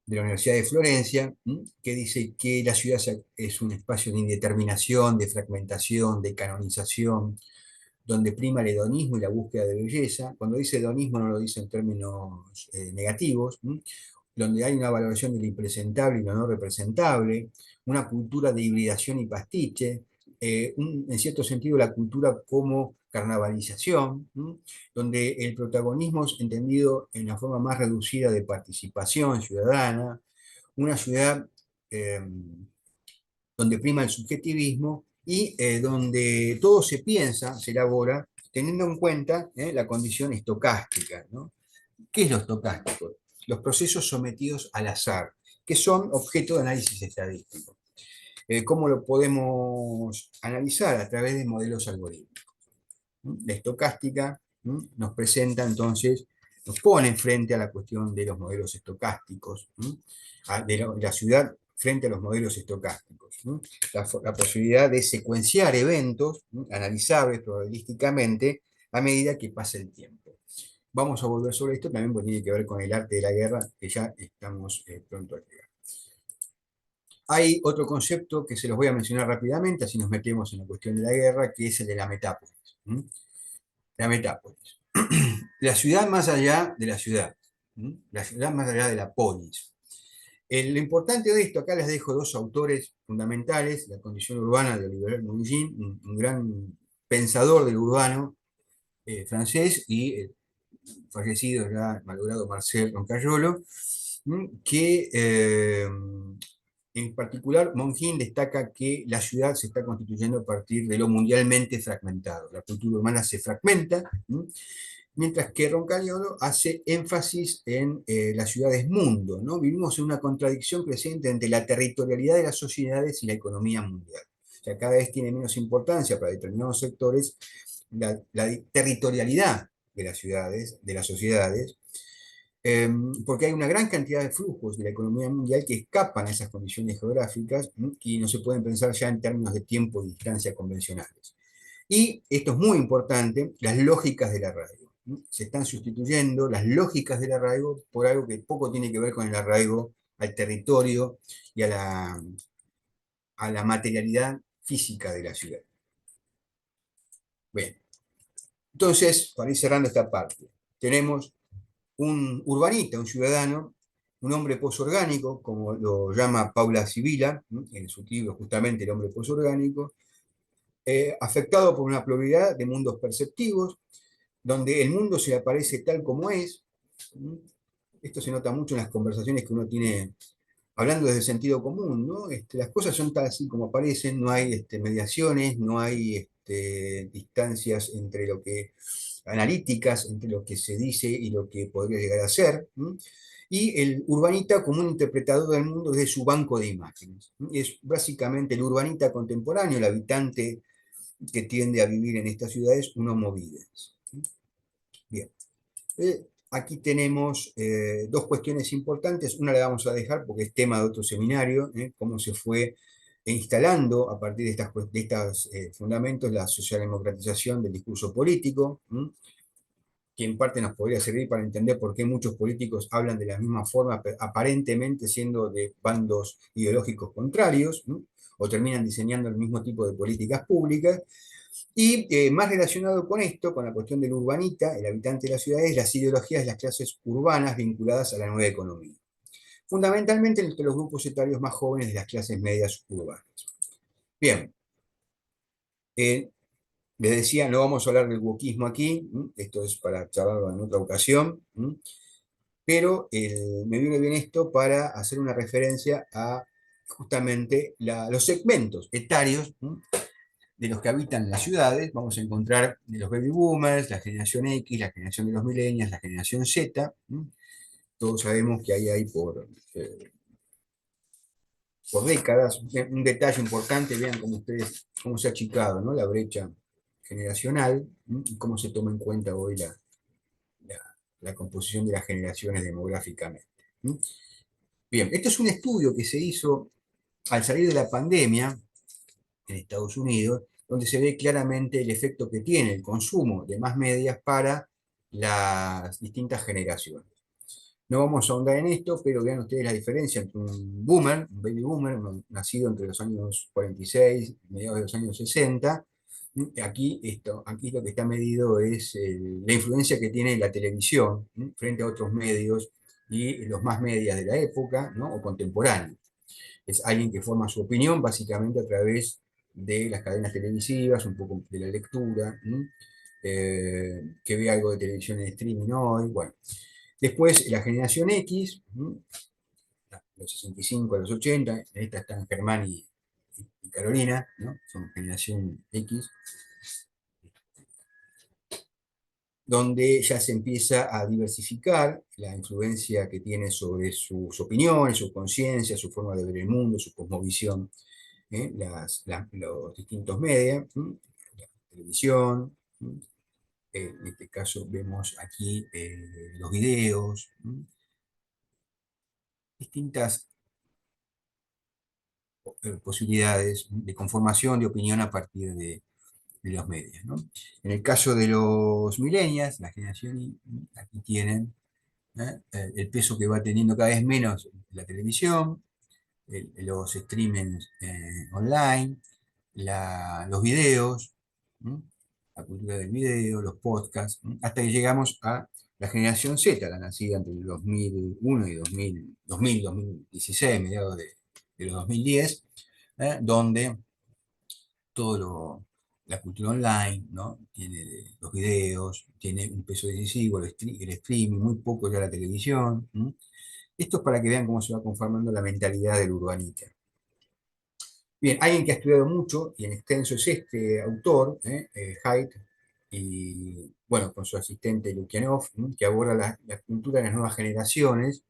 de la Universidad de Florencia, que dice que la ciudad es un espacio de indeterminación, de fragmentación, de canonización, donde prima el hedonismo y la búsqueda de belleza. Cuando dice hedonismo no lo dice en términos negativos, donde hay una valoración de lo impresentable y lo no representable, una cultura de hibridación y pastiche, en cierto sentido la cultura como carnavalización, donde el protagonismo es entendido en la forma más reducida de participación ciudadana, una ciudad eh, donde prima el subjetivismo y donde todo se piensa, se elabora, teniendo en cuenta la condición estocástica, ¿no? ¿Qué es lo estocástico? Los procesos sometidos al azar, que son objeto de análisis estadístico. ¿Cómo lo podemos analizar? A través de modelos algorítmicos. La estocástica nos presenta entonces, nos pone frente a la cuestión de los modelos estocásticos, de la ciudad frente a los modelos estocásticos. La posibilidad de secuenciar eventos analizables probabilísticamente a medida que pasa el tiempo. Vamos a volver sobre esto también porque tiene que ver con el arte de la guerra, que ya estamos pronto a llegar. Hay otro concepto que se los voy a mencionar rápidamente, así nos metemos en la cuestión de la guerra, que es el de la metápolis. La metápolis. La ciudad más allá de la ciudad. La ciudad más allá de la polis. Lo importante de esto, acá les dejo dos autores fundamentales: La condición urbana de Olivier Mongin, un gran pensador del urbano francés, y fallecido ya, malogrado Marcel Roncayolo, que en particular Mongin destaca que la ciudad se está constituyendo a partir de lo mundialmente fragmentado. La cultura urbana se fragmenta, mientras que Roncayolo hace énfasis en las ciudades mundo, ¿no? Vivimos en una contradicción creciente entre la territorialidad de las sociedades y la economía mundial. O sea, cada vez tiene menos importancia para determinados sectores la territorialidad de las ciudades, de las sociedades, porque hay una gran cantidad de flujos de la economía mundial que escapan a esas condiciones geográficas y no se pueden pensar ya en términos de tiempo y distancia convencionales. Y esto es muy importante: las lógicas del arraigo. Se están sustituyendo las lógicas del arraigo por algo que poco tiene que ver con el arraigo al territorio y a la materialidad física de la ciudad. Bien, entonces, para ir cerrando esta parte, tenemos un urbanita, un ciudadano, un hombre posorgánico, como lo llama Paula Sibila, en su libro justamente El hombre posorgánico, afectado por una pluralidad de mundos perceptivos, donde el mundo se le aparece tal como es. Esto se nota mucho en las conversaciones que uno tiene hablando desde el sentido común, ¿no? Las cosas son tal así como aparecen, no hay mediaciones, no hay distancias entre lo que, analíticas, entre lo que se dice y lo que podría llegar a ser. Y el urbanita como un interpretador del mundo desde su banco de imágenes. Es básicamente el urbanita contemporáneo, el habitante que tiende a vivir en estas ciudades, un homo videns. Bien. Aquí tenemos dos cuestiones importantes. Una la vamos a dejar porque es tema de otro seminario, cómo se fue instalando a partir de estos fundamentos la socialdemocratización del discurso político, que en parte nos podría servir para entender por qué muchos políticos hablan de la misma forma, aparentemente siendo de bandos ideológicos contrarios, o terminan diseñando el mismo tipo de políticas públicas. Y más relacionado con esto, con la cuestión del urbanita, el habitante de las ciudades, las ideologías de las clases urbanas vinculadas a la nueva economía, fundamentalmente entre los grupos etarios más jóvenes de las clases medias urbanas. Bien, les decía, no vamos a hablar del wokismo aquí, esto es para charlarlo en otra ocasión, pero me viene bien esto para hacer una referencia a justamente los segmentos etarios de los que habitan las ciudades. Vamos a encontrar de los baby boomers, la generación X, la generación de los millennials, la generación Z. Todos sabemos que hay ahí por décadas. Un detalle importante, vean cómo ustedes, cómo se ha achicado, ¿no? La brecha generacional y cómo se toma en cuenta hoy la, la composición de las generaciones demográficamente. Bien, este es un estudio que se hizo al salir de la pandemia en Estados Unidos, donde se ve claramente el efecto que tiene el consumo de más medias para las distintas generaciones. No vamos a ahondar en esto, pero vean ustedes la diferencia entre un boomer, un baby boomer, nacido entre los años 46, mediados de los años 60. Aquí lo que está medido es la influencia que tiene la televisión frente a otros medios y los más medias de la época, ¿no? O contemporáneos. Es alguien que forma su opinión básicamente a través de las cadenas televisivas, un poco de la lectura, que ve algo de televisión en streaming hoy. Bueno, después la generación X, los 65 a los 80, en esta están Germán y Carolina, ¿no? Son generación X, donde ya se empieza a diversificar la influencia que tiene sobre sus opiniones, su conciencia, su forma de ver el mundo, su cosmovisión, los distintos medios, la televisión, en este caso vemos aquí los videos, distintas posibilidades de conformación de opinión a partir de los medios, ¿no? En el caso de los millennials, la generación aquí tienen el peso que va teniendo cada vez menos la televisión, los streamings online, los videos, ¿m? La cultura del video, los podcasts, hasta que llegamos a la generación Z, la nacida entre el 2001 y 2016, mediados de los 2010, donde todo la cultura online, ¿no? Tiene los videos, tiene un peso decisivo, el streaming, muy poco ya la televisión. Esto es para que vean cómo se va conformando la mentalidad del urbanita. Bien, alguien que ha estudiado mucho y en extenso es este autor, Haidt, y bueno, con su asistente Lukianov, que aborda la cultura de las nuevas generaciones,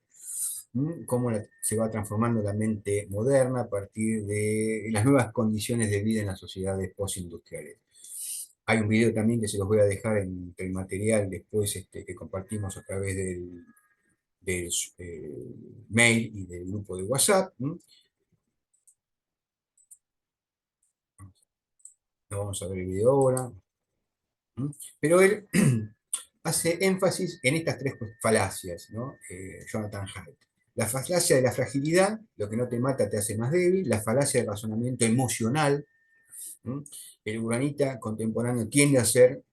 cómo se va transformando la mente moderna a partir de las nuevas condiciones de vida en las sociedades postindustriales. Hay un video también que se los voy a dejar entre el material después que compartimos a través del mail y del grupo de WhatsApp. No vamos a ver el video ahora. Pero él hace énfasis en estas tres falacias, ¿no? Jonathan Haidt. La falacia de la fragilidad, lo que no te mata te hace más débil. La falacia del razonamiento emocional. El urbanita contemporáneo tiende a ser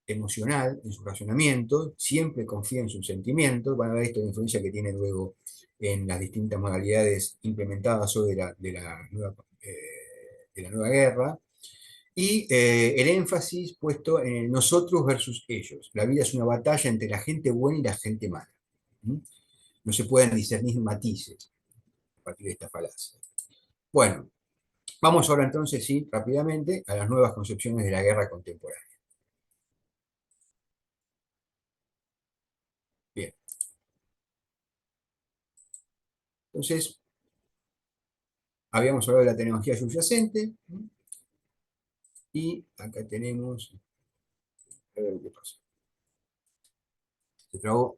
emocional en su razonamiento, siempre confía en sus sentimientos. Van a ver esto de influencia que tiene luego en las distintas modalidades implementadas hoy de la nueva guerra. Y el énfasis puesto en el nosotros versus ellos. La vida es una batalla entre la gente buena y la gente mala. No se pueden discernir matices a partir de esta falacia. Bueno, vamos ahora entonces, sí, rápidamente, a las nuevas concepciones de la guerra contemporánea. Bien, entonces, habíamos hablado de la tecnología subyacente, y acá tenemos, a ver qué pasa. Se trabó.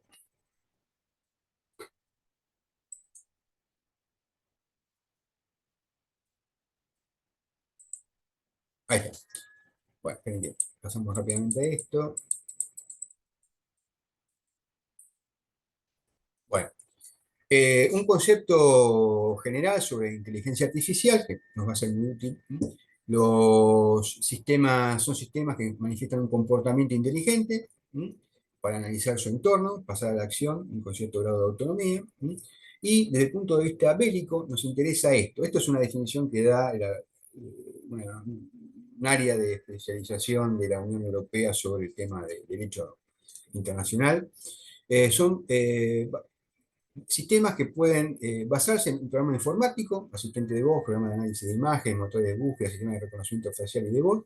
Ahí está. Bueno, esperen que pasamos rápidamente a esto. Bueno, un concepto general sobre inteligencia artificial que nos va a ser muy útil, Los sistemas son sistemas que manifiestan un comportamiento inteligente, ¿m? Para analizar su entorno, pasar a la acción con cierto grado de autonomía. ¿M? Y desde el punto de vista bélico nos interesa esto. Esto es una definición que da un área de especialización de la Unión Europea sobre el tema de derecho internacional. Son sistemas que pueden basarse en un programa informático, asistente de voz, programa de análisis de imagen, motores de búsqueda, sistema de reconocimiento facial y de voz,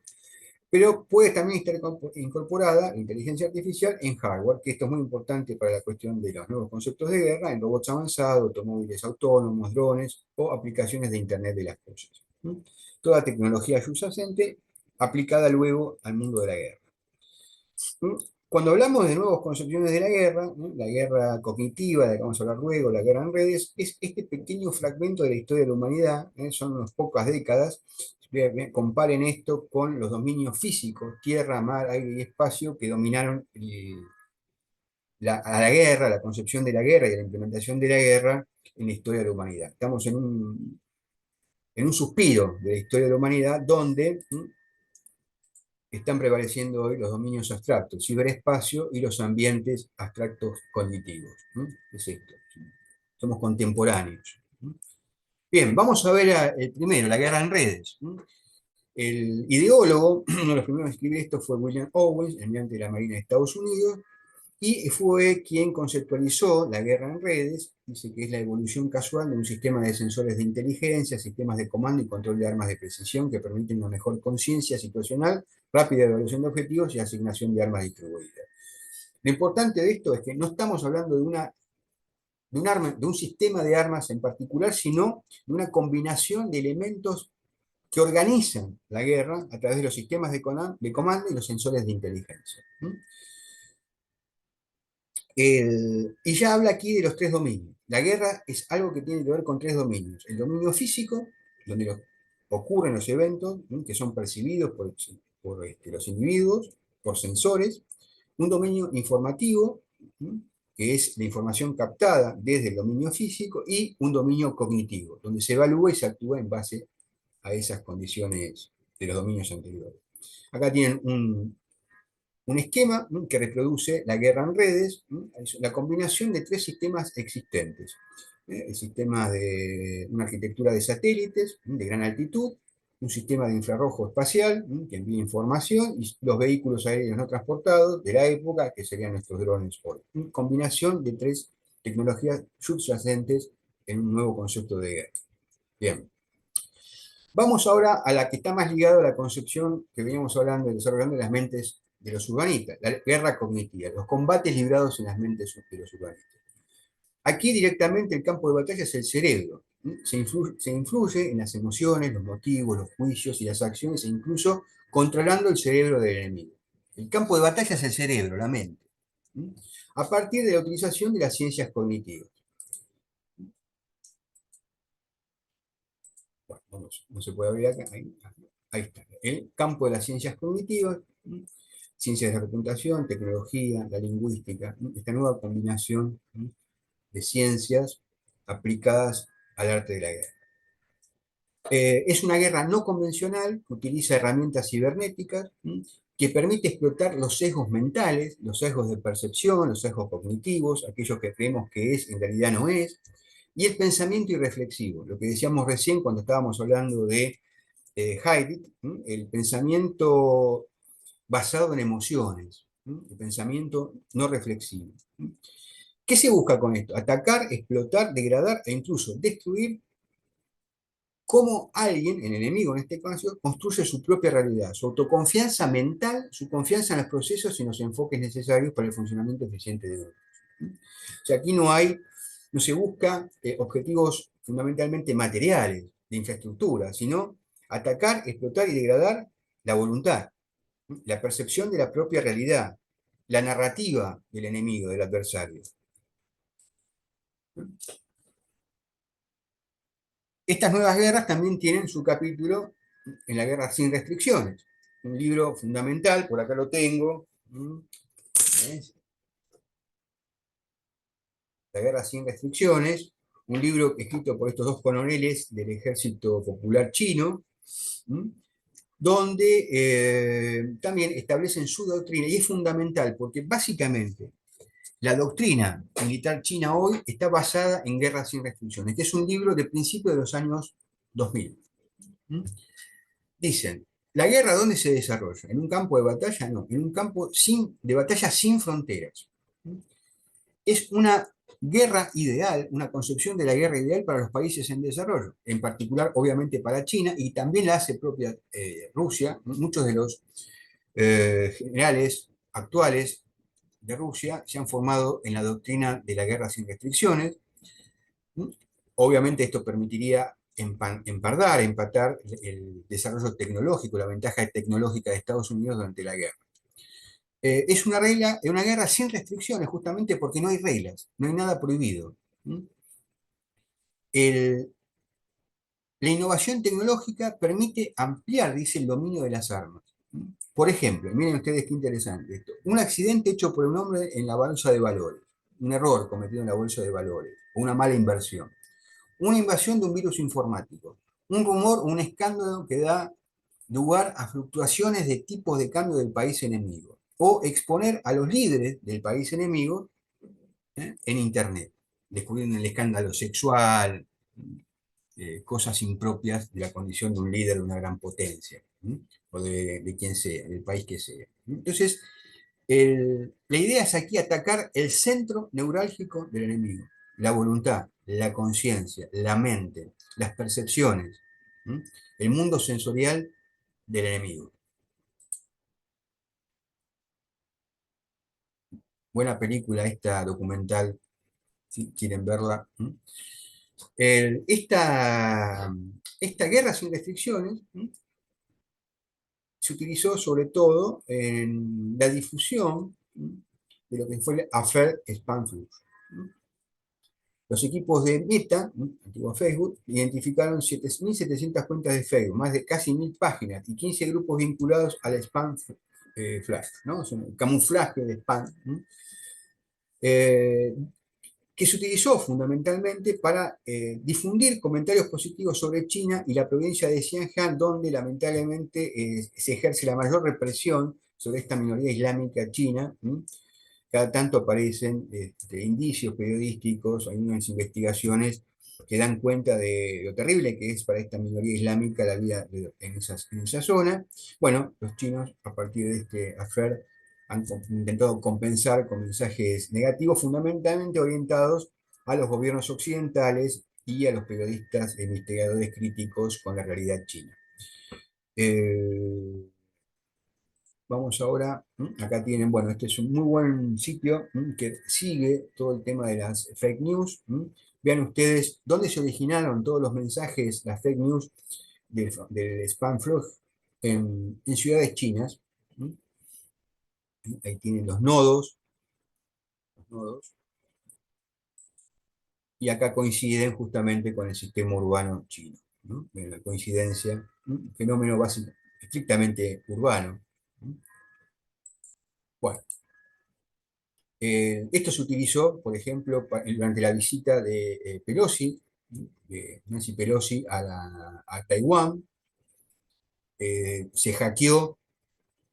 pero puede también estar incorporada la inteligencia artificial en hardware, que esto es muy importante para la cuestión de los nuevos conceptos de guerra, en robots avanzados, automóviles autónomos, drones o aplicaciones de Internet de las cosas. ¿Mm? Toda tecnología subyacente aplicada luego al mundo de la guerra. ¿Mm? Cuando hablamos de nuevas concepciones de la guerra, ¿no? La guerra cognitiva, de la que vamos a hablar luego, la guerra en redes, es este pequeño fragmento de la historia de la humanidad, son unas pocas décadas. Comparen esto con los dominios físicos, tierra, mar, aire y espacio, que dominaron a la guerra, la concepción de la guerra y la implementación de la guerra en la historia de la humanidad. Estamos en un suspiro de la historia de la humanidad donde están prevaleciendo hoy los dominios abstractos, ciberespacio y los ambientes abstractos cognitivos. Es esto. Somos contemporáneos. Bien, vamos a ver el primero, la guerra en redes. El ideólogo, uno de los primeros en escribir esto fue William Owens, almirante de la Marina de Estados Unidos, y fue quien conceptualizó la guerra en redes. Dice que es la evolución casual de un sistema de sensores de inteligencia, sistemas de comando y control de armas de precisión que permiten una mejor conciencia situacional, rápida evaluación de objetivos y asignación de armas distribuidas. Lo importante de esto es que no estamos hablando de un sistema de armas en particular, sino de una combinación de elementos que organizan la guerra a través de los sistemas de comando y los sensores de inteligencia. Y ya habla aquí de los tres dominios. La guerra es algo que tiene que ver con tres dominios. El dominio físico, donde ocurren los eventos, que son percibidos por los individuos, por sensores. Un dominio informativo, que es la información captada desde el dominio físico, y un dominio cognitivo, donde se evalúa y se actúa en base a esas condiciones de los dominios anteriores. Acá tienen un esquema que reproduce la guerra en redes, la combinación de tres sistemas existentes. El sistema de una arquitectura de satélites de gran altitud, un sistema de infrarrojo espacial que envía información y los vehículos aéreos no transportados de la época, que serían nuestros drones hoy. Combinación de tres tecnologías subyacentes en un nuevo concepto de guerra. Bien. Vamos ahora a la que está más ligada a la concepción que veníamos hablando, desarrollando en las mentes de los urbanistas, la guerra cognitiva, los combates librados en las mentes de los urbanistas. Aquí directamente el campo de batalla es el cerebro. Se influye en las emociones, los motivos, los juicios y las acciones, e incluso controlando el cerebro del enemigo. El campo de batalla es el cerebro, la mente, a partir de la utilización de las ciencias cognitivas. Bueno, no se puede abrir acá. Ahí está. El campo de las ciencias cognitivas, ciencias de representación, tecnología, la lingüística, esta nueva combinación de ciencias aplicadas al arte de la guerra. Es una guerra no convencional que utiliza herramientas cibernéticas que permite explotar los sesgos mentales, los sesgos de percepción, los sesgos cognitivos, aquellos que creemos que es, en realidad no es, y el pensamiento irreflexivo, lo que decíamos recién cuando estábamos hablando de Heidegger, el pensamiento basado en emociones, el pensamiento no reflexivo. ¿Qué se busca con esto? Atacar, explotar, degradar e incluso destruir cómo alguien, el enemigo en este caso, construye su propia realidad, su autoconfianza mental, su confianza en los procesos y en los enfoques necesarios para el funcionamiento eficiente de grupos. O sea, aquí no se busca objetivos fundamentalmente materiales de infraestructura, sino atacar, explotar y degradar la voluntad, la percepción de la propia realidad, la narrativa del enemigo, del adversario. Estas nuevas guerras también tienen su capítulo en la guerra sin restricciones, un libro fundamental, por acá lo tengo, ¿ves? La guerra sin restricciones, un libro escrito por estos dos coroneles del Ejército Popular Chino, donde también establecen su doctrina, y es fundamental, porque básicamente la doctrina militar china hoy está basada en Guerra sin restricciones, que es un libro de principios de los años 2000. ¿Mm? Dicen, ¿la guerra dónde se desarrolla? ¿En un campo de batalla? No, en un campo de batalla sin fronteras. ¿Mm? Es una guerra ideal, una concepción de la guerra ideal para los países en desarrollo, en particular, obviamente, para China, y también la hace propia Rusia. Muchos de los generales actuales de Rusia se han formado en la doctrina de la guerra sin restricciones. Obviamente esto permitiría empatar el desarrollo tecnológico, la ventaja tecnológica de Estados Unidos durante la guerra. Es una guerra sin restricciones, justamente porque no hay reglas, no hay nada prohibido. El, la innovación tecnológica permite ampliar, dice, el dominio de las armas. Por ejemplo, miren ustedes qué interesante esto, un accidente hecho por un hombre en la bolsa de valores, un error cometido en la bolsa de valores, o una mala inversión, una invasión de un virus informático, un rumor o un escándalo que da lugar a fluctuaciones de tipos de cambio del país enemigo, o exponer a los líderes del país enemigo en Internet, descubriendo el escándalo sexual, cosas impropias de la condición de un líder de una gran potencia, o de quien sea, del país que sea. Entonces, la idea es aquí atacar el centro neurálgico del enemigo, la voluntad, la conciencia, la mente, las percepciones, el mundo sensorial del enemigo. Buena película esta documental, si quieren verla. Esta guerra sin restricciones se utilizó sobre todo en la difusión de lo que fue el Affair Spam-Flux. Los equipos de Meta, antiguo Facebook, identificaron 7.700 cuentas de Facebook, más de casi 1.000 páginas y 15 grupos vinculados al spam flash, ¿no? Es un camuflaje de spam, eh, que se utilizó fundamentalmente para difundir comentarios positivos sobre China y la provincia de Xinjiang, donde lamentablemente se ejerce la mayor represión sobre esta minoría islámica china. Cada tanto aparecen indicios periodísticos, hay unas investigaciones que dan cuenta de lo terrible que es para esta minoría islámica la vida en esa zona. Bueno, los chinos, a partir de este affair, han intentado compensar con mensajes negativos, fundamentalmente orientados a los gobiernos occidentales y a los periodistas e investigadores críticos con la realidad china. Eh, Vamos ahora, acá tienen, bueno, este es un muy buen sitio que sigue todo el tema de las fake news. Vean ustedes dónde se originaron todos los mensajes, las fake news del spam flow en ciudades chinas. Ahí tienen los nodos, y acá coinciden justamente con el sistema urbano chino. Ven la coincidencia, fenómeno básico, estrictamente urbano. Bueno. Esto se utilizó, por ejemplo, durante la visita de Pelosi, de Nancy Pelosi a Taiwán. Se hackeó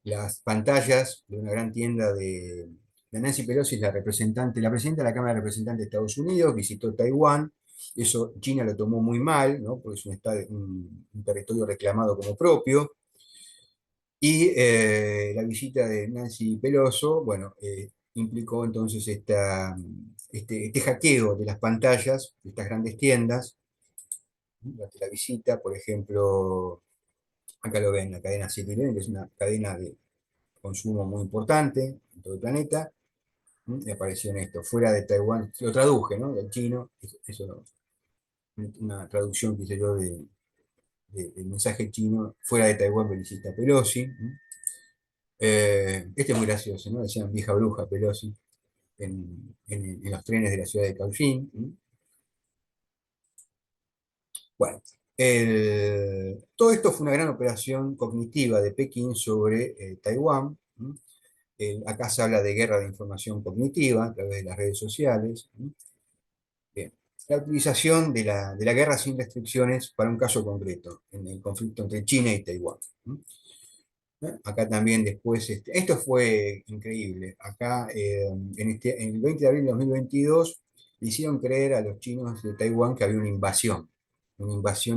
las pantallas de una gran tienda de Nancy Pelosi, la presidenta de la Cámara de Representantes de Estados Unidos, visitó Taiwán. Eso China lo tomó muy mal, ¿no? Porque es un territorio reclamado como propio. Y la visita de Nancy Pelosi, bueno, implicó entonces este hackeo de las pantallas de estas grandes tiendas. Durante la visita, por ejemplo, acá lo ven, la cadena Citylink, que es una cadena de consumo muy importante en todo el planeta. Y apareció en esto, fuera de Taiwán, lo traduje, ¿no? Del chino, eso, una traducción que hice yo del mensaje chino, fuera de Taiwán visita Pelosi. Este es muy gracioso, ¿no? Decían vieja bruja Pelosi en los trenes de la ciudad de Caojing. Bueno, todo esto fue una gran operación cognitiva de Pekín sobre Taiwán. Acá se habla de guerra de información cognitiva a través de las redes sociales. Bien. la utilización de la guerra sin restricciones para un caso concreto, en el conflicto entre China y Taiwán. Acá también después, esto fue increíble. Acá, en el 20 de abril de 2022, le hicieron creer a los chinos de Taiwán que había una invasión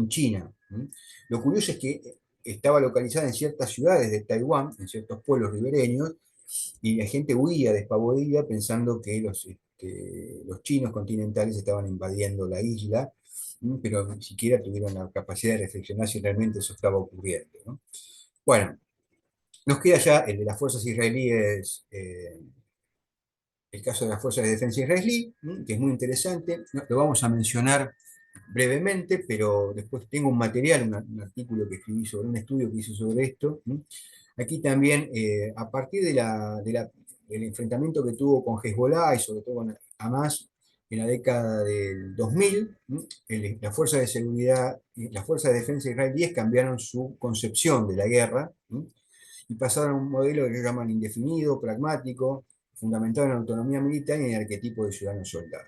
china. Lo curioso es que estaba localizada en ciertas ciudades de Taiwán, en ciertos pueblos ribereños, y la gente huía despavorida pensando que los chinos continentales estaban invadiendo la isla, pero ni siquiera tuvieron la capacidad de reflexionar si realmente eso estaba ocurriendo, ¿no? Bueno, nos queda ya el de las fuerzas israelíes, el caso de las fuerzas de defensa israelí, que es muy interesante. Lo vamos a mencionar brevemente, pero después tengo un material, un artículo que escribí sobre un estudio que hice sobre esto. Aquí también, a partir del enfrentamiento que tuvo con Hezbollah y sobre todo con Hamas en la década del 2000, las fuerzas de seguridad, las fuerzas de defensa israelíes cambiaron su concepción de la guerra, y pasaron a un modelo que llaman indefinido, pragmático, fundamentado en la autonomía militar y en el arquetipo de ciudadano soldado.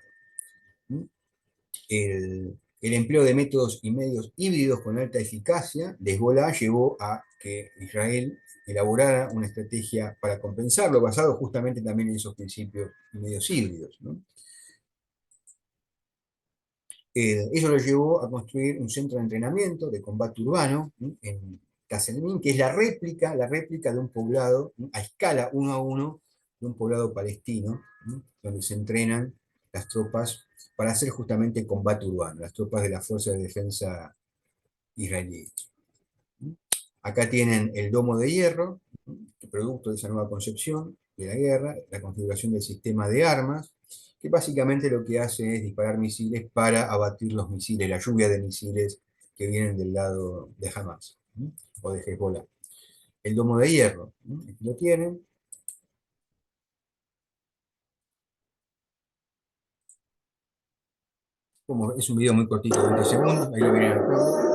El empleo de métodos y medios híbridos con alta eficacia de Hezbollah llevó a que Israel elaborara una estrategia para compensarlo, basado justamente también en esos principios y medios híbridos, ¿no? Eso lo llevó a construir un centro de entrenamiento de combate urbano, ¿no?, en Casselmin, que es la réplica de un poblado, ¿no?, a escala 1 a 1 de un poblado palestino, ¿no?, donde se entrenan las tropas para hacer justamente combate urbano, las tropas de la Fuerza de Defensa israelí. Acá tienen el domo de hierro, producto de esa nueva concepción de la guerra, la configuración del sistema de armas, que básicamente lo que hace es disparar misiles para abatir los misiles, la lluvia de misiles que vienen del lado de Hamas, o de Hezbollah. El domo de hierro, aquí lo tienen. Como es un video muy cortito, 20 segundos, ahí lo vienen actuando.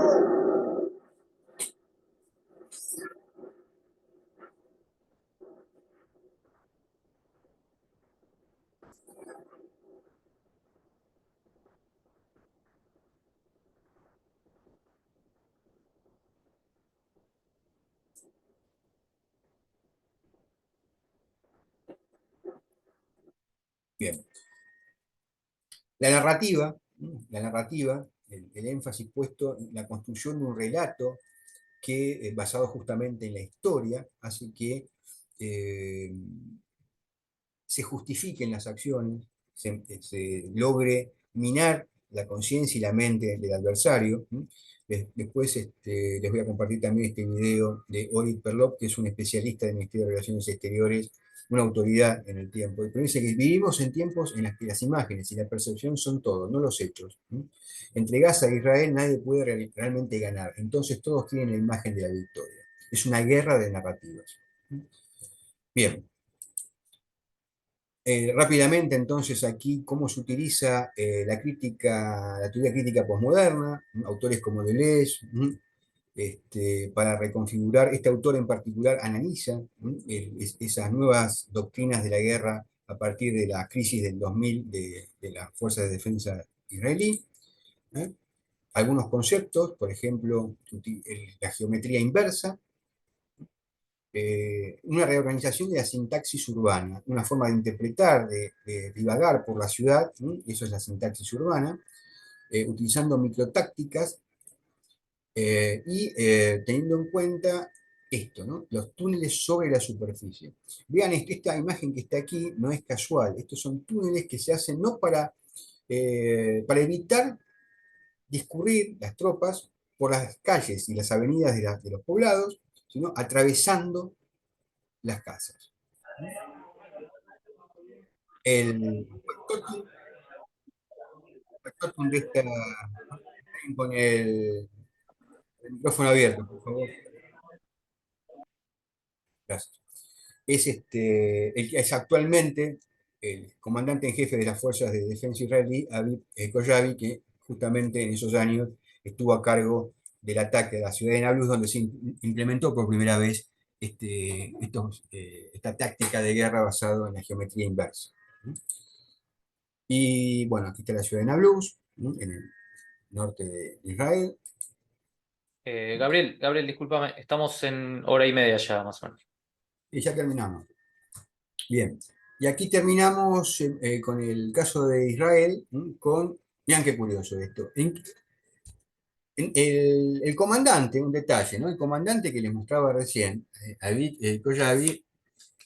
Bien. La narrativa, el énfasis puesto en la construcción de un relato que, basado justamente en la historia, hace que eh, se justifiquen las acciones, se logre minar la conciencia y la mente del adversario. Después, les voy a compartir también este video de Orit Perlov, que es un especialista del Ministerio de Relaciones Exteriores, una autoridad en el tiempo. Pero dice que vivimos en tiempos en los que las imágenes y la percepción son todo, no los hechos. Entre Gaza e Israel nadie puede realmente ganar, entonces todos tienen la imagen de la victoria. Es una guerra de narrativas. Bien, rápidamente, entonces, aquí, cómo se utiliza la teoría crítica posmoderna, autores como Deleuze, para reconfigurar. Este autor en particular analiza esas nuevas doctrinas de la guerra a partir de la crisis del 2000 de las fuerzas de defensa israelí. ¿eh? Algunos conceptos, por ejemplo, la geometría inversa, una reorganización de la sintaxis urbana, una forma de interpretar, de divagar por la ciudad, eso es la sintaxis urbana, utilizando microtácticas y teniendo en cuenta esto, ¿no?, los túneles sobre la superficie. Vean, esta imagen que está aquí no es casual, estos son túneles que se hacen no para evitar discurrir las tropas por las calles y las avenidas de los poblados, sino atravesando las casas. El factor contesta con el micrófono abierto, por favor. Gracias. El que es actualmente el comandante en jefe de las fuerzas de defensa israelí, Aviv Kojavi, que justamente en esos años estuvo a cargo del ataque a la ciudad de Nablus, donde se implementó por primera vez esta táctica de guerra basada en la geometría inversa. Y bueno, aquí está la ciudad de Nablus. en el norte de Israel. Gabriel, discúlpame, estamos en hora y media ya, más o menos. Y ya terminamos. Bien, y aquí terminamos con el caso de Israel, con, vean qué curioso esto, el comandante, un detalle, ¿no? El comandante que les mostraba recién, Avid Koyavi,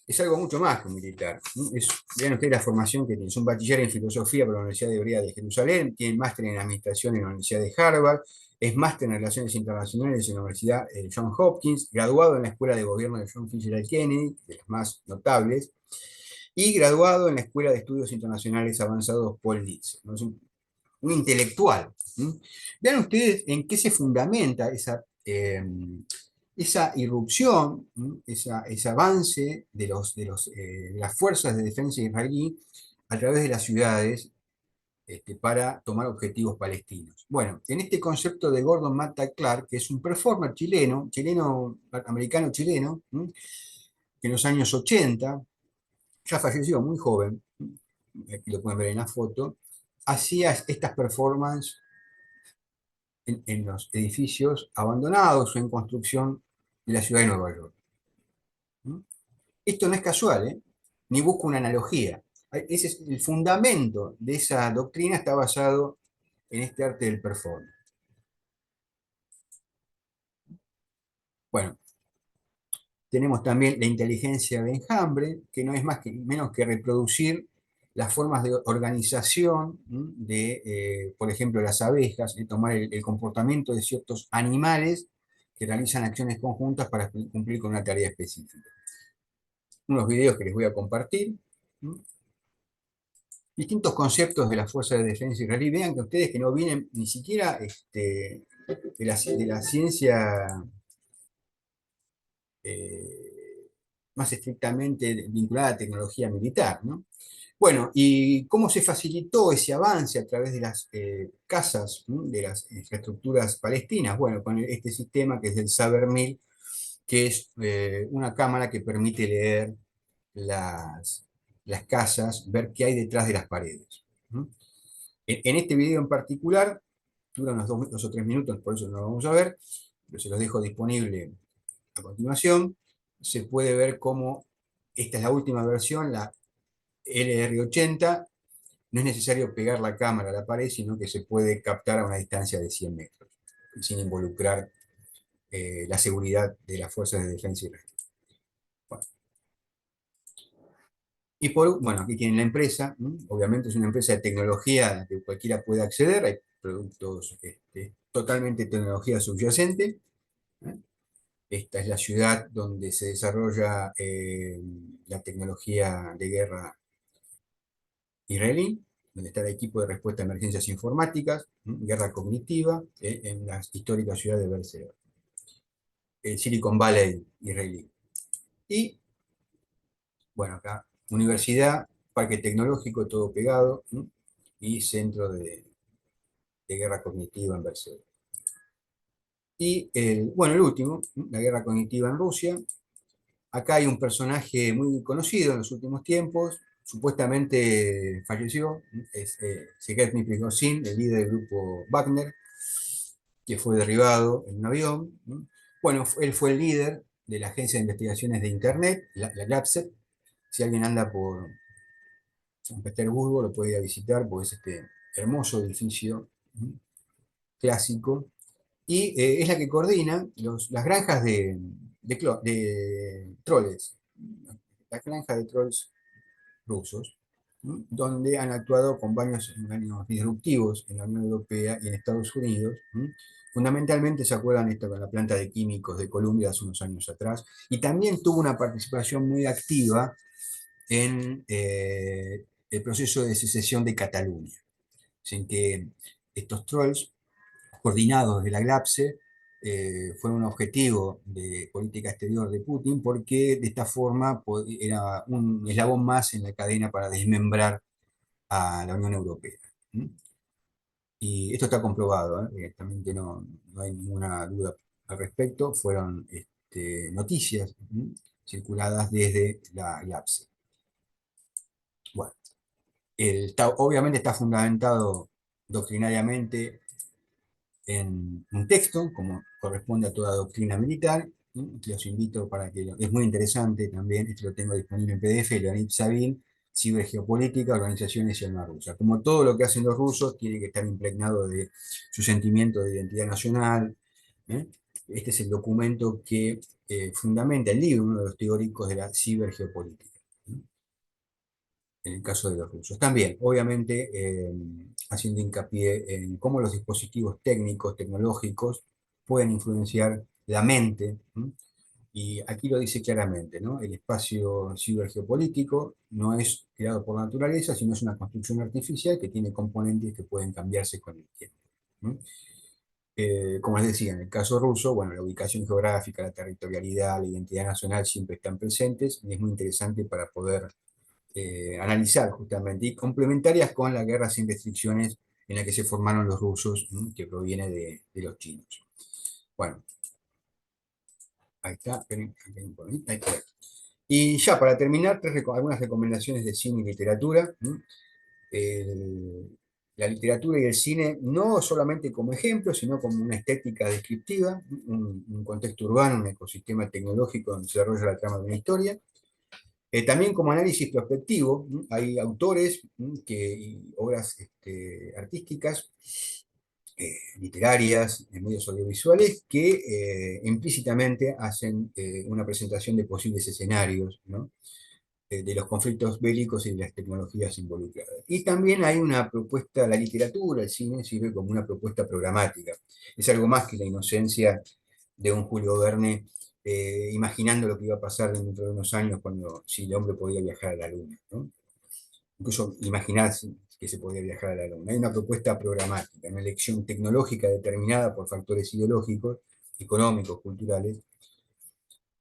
es algo mucho más que un militar. ¿No? Vean ustedes la formación que tiene. Es un bachiller en filosofía por la Universidad Hebrea de Jerusalén, tiene máster en administración en la Universidad de Harvard, es máster en relaciones internacionales en la Universidad Johns Hopkins, graduado en la Escuela de Gobierno de John Fitzgerald Kennedy, de las más notables, y graduado en la Escuela de Estudios Internacionales Avanzados Paul Litz, ¿no? Es un intelectual. ¿Sí? Vean ustedes en qué se fundamenta esa irrupción, ese avance de las fuerzas de defensa israelí a través de las ciudades para tomar objetivos palestinos. Bueno, en este concepto de Gordon Matta Clark, que es un performer chileno, americano-chileno, que en los años 80 ya falleció muy joven, aquí lo pueden ver en la foto, hacía estas performances en los edificios abandonados o en construcción de la ciudad de Nueva York. Esto no es casual, ¿eh? Ni busca una analogía. Ese es el fundamento de esa doctrina, está basado en este arte del performance. Bueno, tenemos también la inteligencia de enjambre, que no es más que menos que reproducir las formas de organización de, por ejemplo, las abejas, de tomar el comportamiento de ciertos animales que realizan acciones conjuntas para cumplir con una tarea específica. Unos videos que les voy a compartir. Distintos conceptos de las fuerzas de defensa israelí. Vean que ustedes que no vienen ni siquiera de la ciencia más estrictamente vinculada a tecnología militar, ¿no? Bueno, ¿y cómo se facilitó ese avance a través de las casas, ¿no? De las infraestructuras palestinas? Bueno, con este sistema que es el Saber-1000, que es una cámara que permite leer las casas, ver qué hay detrás de las paredes. ¿No? En este video en particular, dura unos 2 o 3 minutos, por eso no lo vamos a ver, pero se los dejo disponible a continuación. Se puede ver cómo esta es la última versión, la LR80. No es necesario pegar la cámara a la pared, sino que se puede captar a una distancia de 100 metros, sin involucrar la seguridad de las fuerzas de defensa y rescate. Bueno, bueno, aquí tienen la empresa, obviamente es una empresa de tecnología a la que cualquiera puede acceder, hay productos totalmente tecnología subyacente. ¿Eh? Esta es la ciudad donde se desarrolla la tecnología de guerra israelí, donde está el equipo de respuesta a emergencias informáticas, guerra cognitiva, en la histórica ciudad de Beersheba, el Silicon Valley israelí. Y, bueno, acá, universidad, parque tecnológico, todo pegado, y centro de guerra cognitiva en Beersheba. Y, bueno, el último, la guerra cognitiva en Rusia. Acá hay un personaje muy conocido en los últimos tiempos, supuestamente falleció, es Sergei Prigozhin, el líder del grupo Wagner, que fue derribado en un avión. ¿No? Bueno, él fue el líder de la Agencia de Investigaciones de Internet, la GLAPSET. Si alguien anda por San Petersburgo, lo puede ir a visitar, porque es este hermoso edificio clásico. Y es la que coordina las granjas de troles, las granjas de trolls rusos, ¿no? Donde han actuado con varios disruptivos en la Unión Europea y en Estados Unidos. ¿No? Fundamentalmente se acuerdan esto con la planta de químicos de Columbia hace unos años atrás, y también tuvo una participación muy activa en el proceso de secesión de Cataluña, sin que estos trolls coordinados de la GLAPSE fueron un objetivo de política exterior de Putin, porque de esta forma era un eslabón más en la cadena para desmembrar a la Unión Europea. ¿Mm? Y esto está comprobado, directamente no hay ninguna duda al respecto, fueron noticias circuladas desde la GLAPSE. Bueno, obviamente está fundamentado doctrinariamente en un texto, como corresponde a toda doctrina militar. Los invito para que es muy interesante también, esto lo tengo disponible en PDF, Leonid Savin, Cibergeopolítica, Organizaciones y el Mar Rusa. Como todo lo que hacen los rusos, tiene que estar impregnado de su sentimiento de identidad nacional. ¿eh? Este es el documento que fundamenta el libro, uno de los teóricos de la cibergeopolítica. ¿eh? En el caso de los rusos. También, obviamente, haciendo hincapié en cómo los dispositivos técnicos, tecnológicos, pueden influenciar la mente. ¿Mm? Y aquí lo dice claramente, ¿no? El espacio cibergeopolítico no es creado por la naturaleza, sino es una construcción artificial que tiene componentes que pueden cambiarse con el tiempo. ¿Mm? Como les decía, en el caso ruso, bueno, la ubicación geográfica, la territorialidad, la identidad nacional siempre están presentes y es muy interesante para poder analizar justamente, y complementarias con la guerra sin restricciones en la que se formaron los rusos, ¿no? Que proviene de los chinos. Bueno, ahí está, ahí está. Y ya para terminar, algunas recomendaciones de cine y literatura. ¿No? El- la literatura y el cine no solamente como ejemplo, sino como una estética descriptiva, un contexto urbano, un ecosistema tecnológico donde se desarrolla la trama de una historia. También como análisis prospectivo, ¿no? Hay autores, ¿no? Y obras artísticas, literarias, en medios audiovisuales, que implícitamente hacen una presentación de posibles escenarios, ¿no? De los conflictos bélicos y de las tecnologías involucradas. Y también hay una propuesta, la literatura, el cine sirve como una propuesta programática. Es algo más que la inocencia de un Julio Verne imaginando lo que iba a pasar dentro de unos años cuando si el hombre podía viajar a la Luna, ¿no? Incluso imaginar que se podía viajar a la Luna. Hay una propuesta programática, una elección tecnológica determinada por factores ideológicos, económicos, culturales,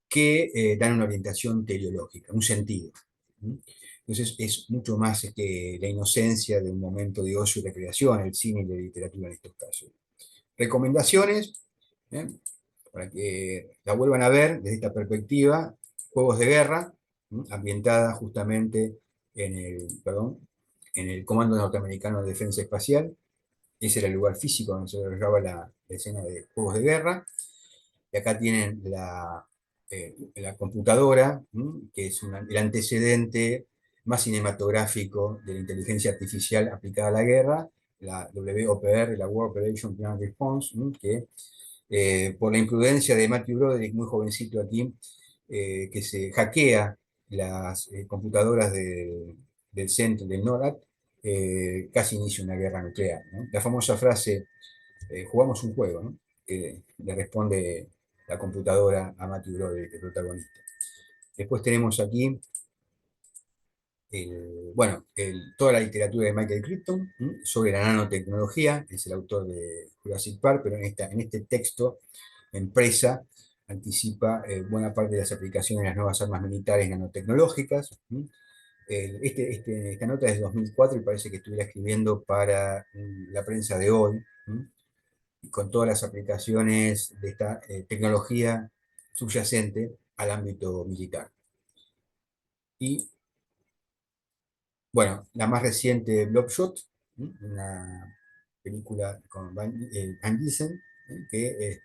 que dan una orientación teleológica, un sentido. ¿Sí? Entonces es mucho más que la inocencia de un momento de ocio y recreación, el cine y la literatura en estos casos. Recomendaciones, ¿eh? Para que la vuelvan a ver desde esta perspectiva, Juegos de Guerra, ¿sí? Ambientada justamente en el Comando Norteamericano de Defensa Espacial. Ese era el lugar físico donde se desarrollaba la escena de Juegos de Guerra. Y acá tienen la computadora, ¿sí? Que es el antecedente más cinematográfico de la inteligencia artificial aplicada a la guerra, la WOPR, la War Operation Plan Response, ¿sí? Que por la imprudencia de Matthew Broderick, muy jovencito aquí, que se hackea las computadoras del centro del NORAD, casi inicia una guerra nuclear. ¿No? La famosa frase, jugamos un juego, ¿no? Que le responde la computadora a Matthew Broderick, el protagonista. Después tenemos aquí bueno, toda la literatura de Michael Crichton, ¿sí? Sobre la nanotecnología, es el autor de Jurassic Park, pero en este texto, Empresa, anticipa buena parte de las aplicaciones de las nuevas armas militares nanotecnológicas. ¿Sí? Esta nota es de 2004 y parece que estuviera escribiendo para la prensa de hoy, ¿sí? Y con todas las aplicaciones de esta tecnología subyacente al ámbito militar. Y bueno, la más reciente, Bloodshot, una película con Van Diesel, que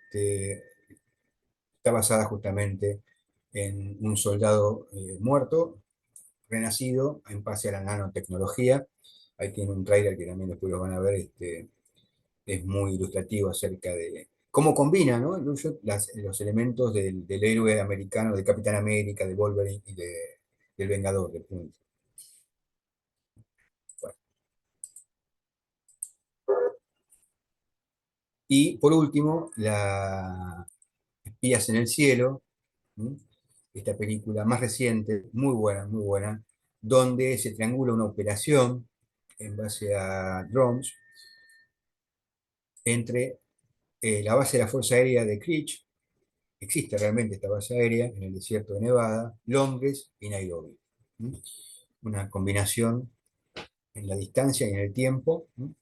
está basada justamente en un soldado muerto, renacido en base a la nanotecnología. Ahí tiene un trailer que también después lo van a ver, es muy ilustrativo acerca de cómo combina, ¿no? Los elementos del héroe americano, de Capitán América, de Wolverine y del Vengador, de Punisher. Bueno, y por último, la Espías en el Cielo, ¿sí? Esta película más reciente, muy buena, donde se triangula una operación en base a drones entre la base de la Fuerza Aérea de Creech, existe realmente esta base aérea en el desierto de Nevada, Londres y Nairobi. ¿Sí? Una combinación en la distancia y en el tiempo, ¿sí?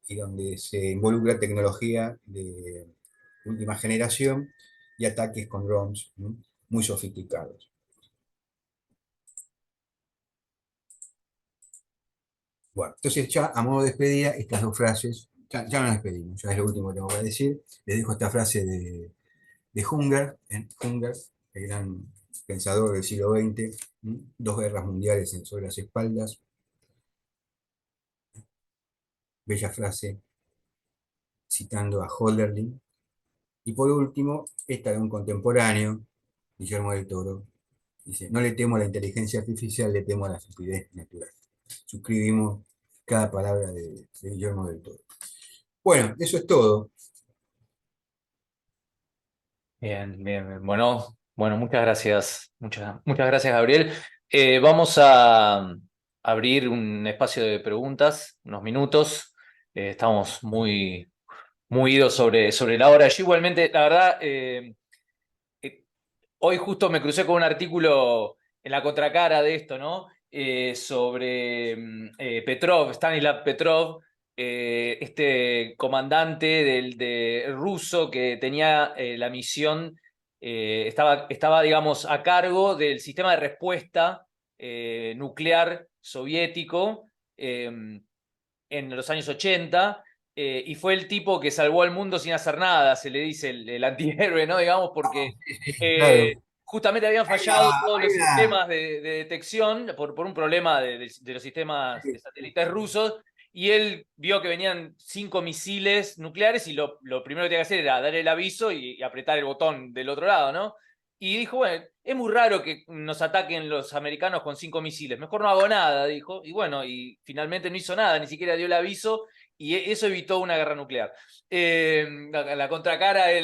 Y donde se involucra tecnología de última generación y ataques con drones, ¿sí? Muy sofisticados. Bueno, entonces ya a modo de despedida, estas dos frases, ya nos despedimos, ya es lo último que tengo que decir. Les dejo esta frase de Hunger, Hunger, el gran pensador del siglo XX, dos guerras mundiales sobre las espaldas, bella frase citando a Hölderlin. Y por último, esta de un contemporáneo, Guillermo del Toro, dice, no le temo a la inteligencia artificial, le temo a la estupidez natural. Suscribimos cada palabra de Guillermo del Toro. Bueno, eso es todo. Bien, bien, bien. Bueno, bueno, muchas gracias. Muchas gracias, Gabriel. Vamos a abrir un espacio de preguntas, unos minutos. Estamos muy idos sobre la hora. Yo igualmente, la verdad, hoy justo me crucé con un artículo en la contracara de esto, ¿no? Sobre Petrov, Stanislav Petrov, este comandante de ruso que tenía la misión, estaba, digamos, a cargo del sistema de respuesta nuclear soviético en los años 80. Y fue el tipo que salvó al mundo sin hacer nada, se le dice el antihéroe, ¿no? Digamos, porque Claro, justamente habían hay fallado una, todos hay los una- sistemas de detección por un problema de los sistemas de satélites rusos, y él vio que venían 5 misiles nucleares y lo primero que tenía que hacer era dar el aviso y apretar el botón del otro lado, ¿no? Y dijo, bueno, es muy raro que nos ataquen los americanos con 5 misiles, mejor no hago nada, dijo, y bueno, y finalmente no hizo nada, ni siquiera dio el aviso, y eso evitó una guerra nuclear. La contracara serie,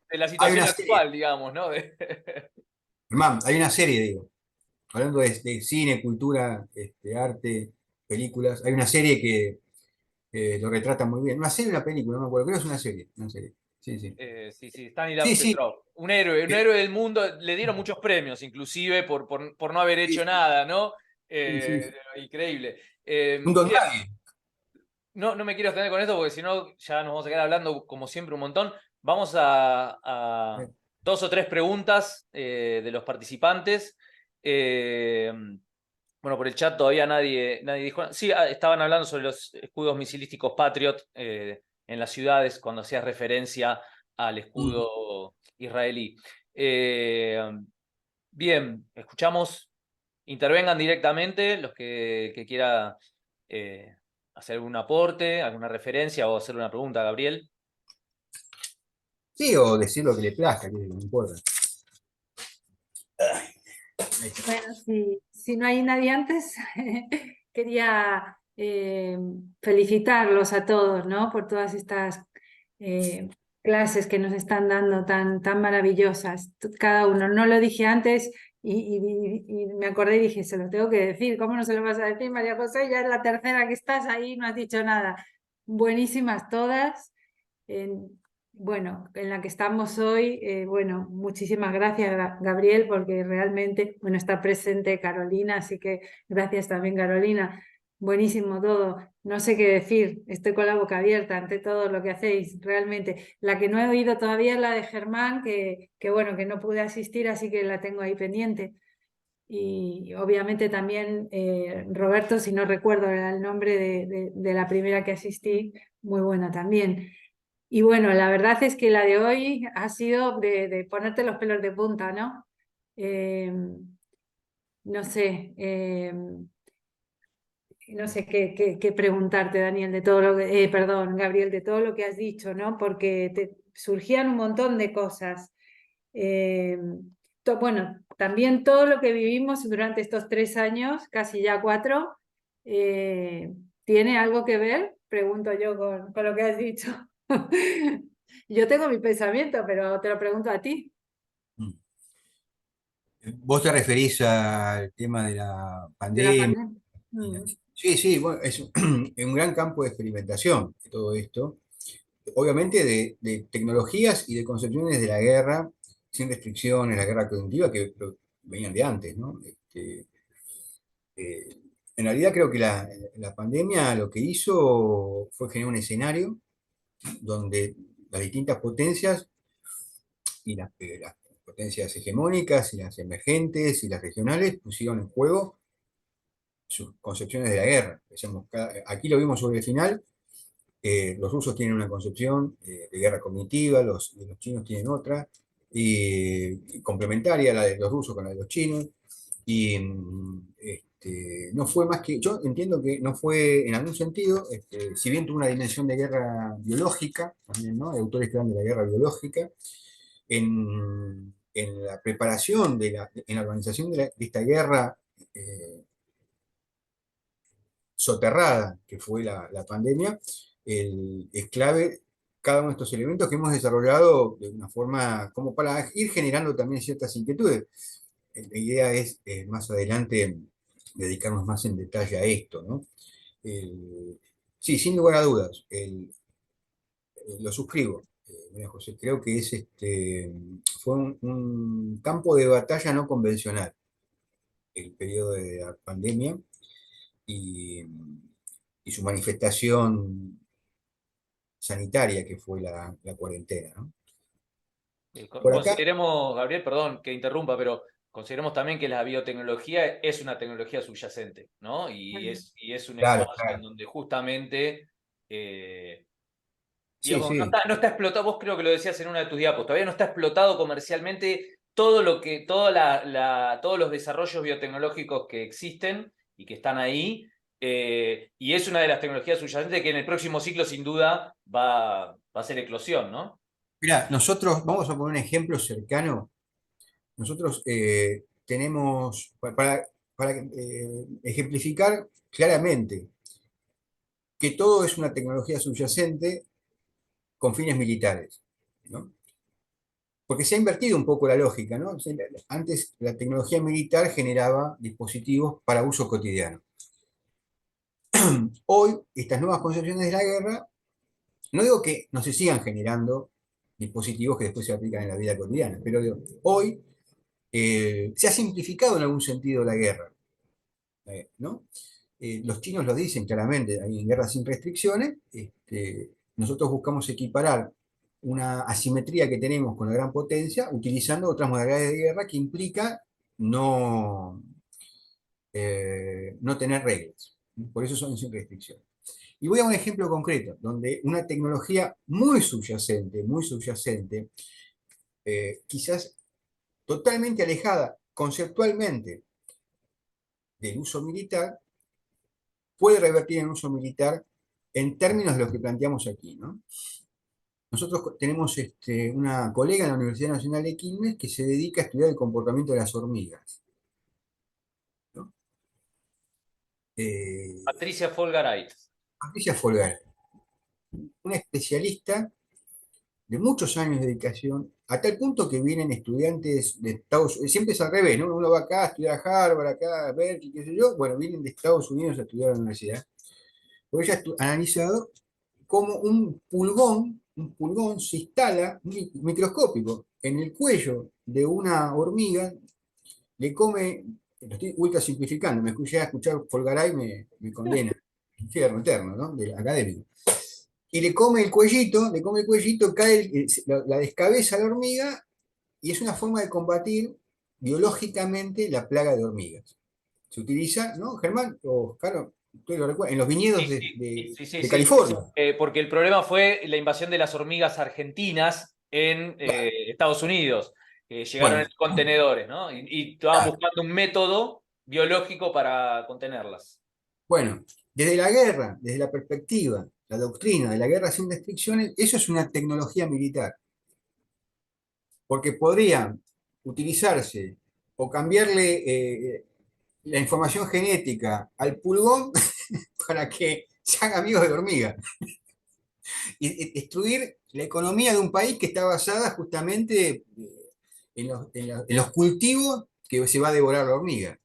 de la hay situación una serie, actual, digamos, ¿no? Germán, hay una serie, digo, hablando de cine, cultura, arte, películas, hay una serie que lo retrata muy bien. Una serie o una película, no me acuerdo, creo que es una serie, una serie. Sí, sí. Sí, sí, Stanislav Sí, sí, Petrov, un eh, héroe del mundo, le dieron muchos premios, inclusive por no haber hecho sí, nada, ¿no? sí, sí, sí. Increíble. Un don Bien, nadie. no me quiero extender con esto porque si no ya nos vamos a quedar hablando como siempre un montón. Vamos a Eh, 2 o 3 preguntas de los participantes. Eh, bueno, por el chat todavía nadie dijo nada. Sí, estaban hablando sobre los escudos misilísticos Patriot en las ciudades cuando hacías referencia al mm. escudo israelí. Eh, Bien, escuchamos, intervengan directamente los que quiera eh, hacer algún aporte, alguna referencia o hacer una pregunta a Gabriel. Sí, o decir lo que le plazca, que no importa. Ahí está. Bueno, si no hay nadie antes, quería felicitarlos a todos, ¿no? Por todas estas eh, clases que nos están dando tan maravillosas, cada uno. No lo dije antes y me acordé y dije, se lo tengo que decir. ¿Cómo no se lo vas a decir, María José? Ya es la tercera que estás ahí, no has dicho nada. Buenísimas todas. Bueno, en la que estamos hoy, bueno, muchísimas gracias, Gabriel, porque realmente, bueno, está presente Carolina, así que gracias también, Carolina. Buenísimo todo. No sé qué decir, estoy con la boca abierta ante todo lo que hacéis, realmente. La que no he oído todavía es la de Germán, que bueno, que no pude asistir, así que la tengo ahí pendiente. Y obviamente también Roberto, si no recuerdo era el nombre de la primera que asistí, muy buena también. Y bueno, la verdad es que la de hoy ha sido de ponerte los pelos de punta, ¿no? Eh, no sé, no sé qué preguntarte, Daniel, de todo lo que, perdón, Gabriel, de todo lo que has dicho, ¿no? Porque te surgían un montón de cosas. Eh, bueno, también todo lo que vivimos durante estos 3 años, casi ya 4, eh, ¿tiene algo que ver? Pregunto yo con lo que has dicho. Yo tengo mi pensamiento, pero te lo pregunto a ti, Mm. ¿Vos te referís al tema de la de la pandemia? pandemia. Mm. Sí, sí, bueno, es un gran campo de experimentación de todo esto. Obviamente de tecnologías y de concepciones de la guerra, sin restricciones, la guerra cognitiva que venían de antes, ¿no? Eh, en realidad creo que la pandemia lo que hizo fue generar un escenario donde las distintas potencias y las potencias hegemónicas y las emergentes y las regionales pusieron en juego sus concepciones de la guerra. Decíamos, aquí lo vimos sobre el final, los rusos tienen una concepción de guerra cognitiva, los chinos tienen otra, y complementaria a la de los rusos con la de los chinos. Y no fue más que, yo entiendo que no fue en algún sentido, si bien tuvo una dimensión de guerra biológica, también, ¿no? Hay autores que hablan de la guerra biológica, en la preparación, en la organización de esta guerra eh, soterrada que fue la pandemia, es clave cada uno de estos elementos que hemos desarrollado de una forma como para ir generando también ciertas inquietudes. La idea es más adelante dedicarnos más en detalle a esto, ¿no? Sí, sin lugar a dudas, lo suscribo, María José. Creo que fue un campo de batalla no convencional el periodo de la pandemia y, y su manifestación sanitaria que fue la cuarentena, ¿no? Por acá, Consideremos, Gabriel, perdón que interrumpa, pero consideremos también que la biotecnología es una tecnología subyacente, ¿no? Y es un claro, espacio en claro. donde justamente, eh, Sí, digamos, sí. no está explotado, vos creo que lo decías en una de tus diapos, todavía no está explotado comercialmente todo lo que, todos los desarrollos biotecnológicos que existen y que están ahí, y es una de las tecnologías subyacentes que en el próximo ciclo sin duda va a ser eclosión, ¿no? Mira, nosotros, vamos a poner un ejemplo cercano. Nosotros tenemos, ejemplificar claramente que todo es una tecnología subyacente con fines militares, ¿no? Porque se ha invertido un poco la lógica, ¿no? Antes la tecnología militar generaba dispositivos para uso cotidiano. Hoy, estas nuevas concepciones de la guerra, no digo que no se sigan generando dispositivos que después se aplican en la vida cotidiana, pero digo, hoy se ha simplificado en algún sentido la guerra, ¿no? Los chinos lo dicen claramente, hay en guerra sin restricciones, nosotros buscamos equiparar una asimetría que tenemos con la gran potencia utilizando otras modalidades de guerra que implica no, no tener reglas. Por eso son sin restricciones. Y voy a un ejemplo concreto, donde una tecnología muy subyacente, quizás totalmente alejada conceptualmente del uso militar, puede revertir en uso militar en términos de los que planteamos aquí, ¿no? Nosotros tenemos una colega en la Universidad Nacional de Quilmes que se dedica a estudiar el comportamiento de las hormigas, ¿no? Eh, Patricia Folgaray. Patricia Folgar, una especialista de muchos años de dedicación, a tal punto que vienen estudiantes de Estados Unidos, siempre es al revés, ¿no? Uno va acá a estudiar a Harvard, acá a Berkeley, qué sé yo, bueno, vienen de Estados Unidos a estudiar a la universidad. Porque ella ha analizado cómo un pulgón se instala microscópico en el cuello de una hormiga, le come, lo estoy ultra simplificando, me escuché a escuchar Folgaray me condena, infierno eterno, ¿no? Del académico. Y le come el cuellito, cae, la descabeza la hormiga, y es una forma de combatir biológicamente la plaga de hormigas. Se utiliza, ¿no, Germán? O Carlos, ustedes lo recuerdan, en los viñedos de Sí. California. Porque el problema fue la invasión de las hormigas argentinas en Estados Unidos, que llegaron Bueno, en contenedores, ¿no? Y estaban claro. buscando un método biológico para contenerlas. Bueno, desde la guerra, desde la perspectiva, la doctrina de la guerra sin restricciones, eso es una tecnología militar, porque podría utilizarse o cambiarle la información genética al pulgón para que se haga amigo de la hormiga y destruir la economía de un país que está basada justamente en los cultivos que se va a devorar la hormiga.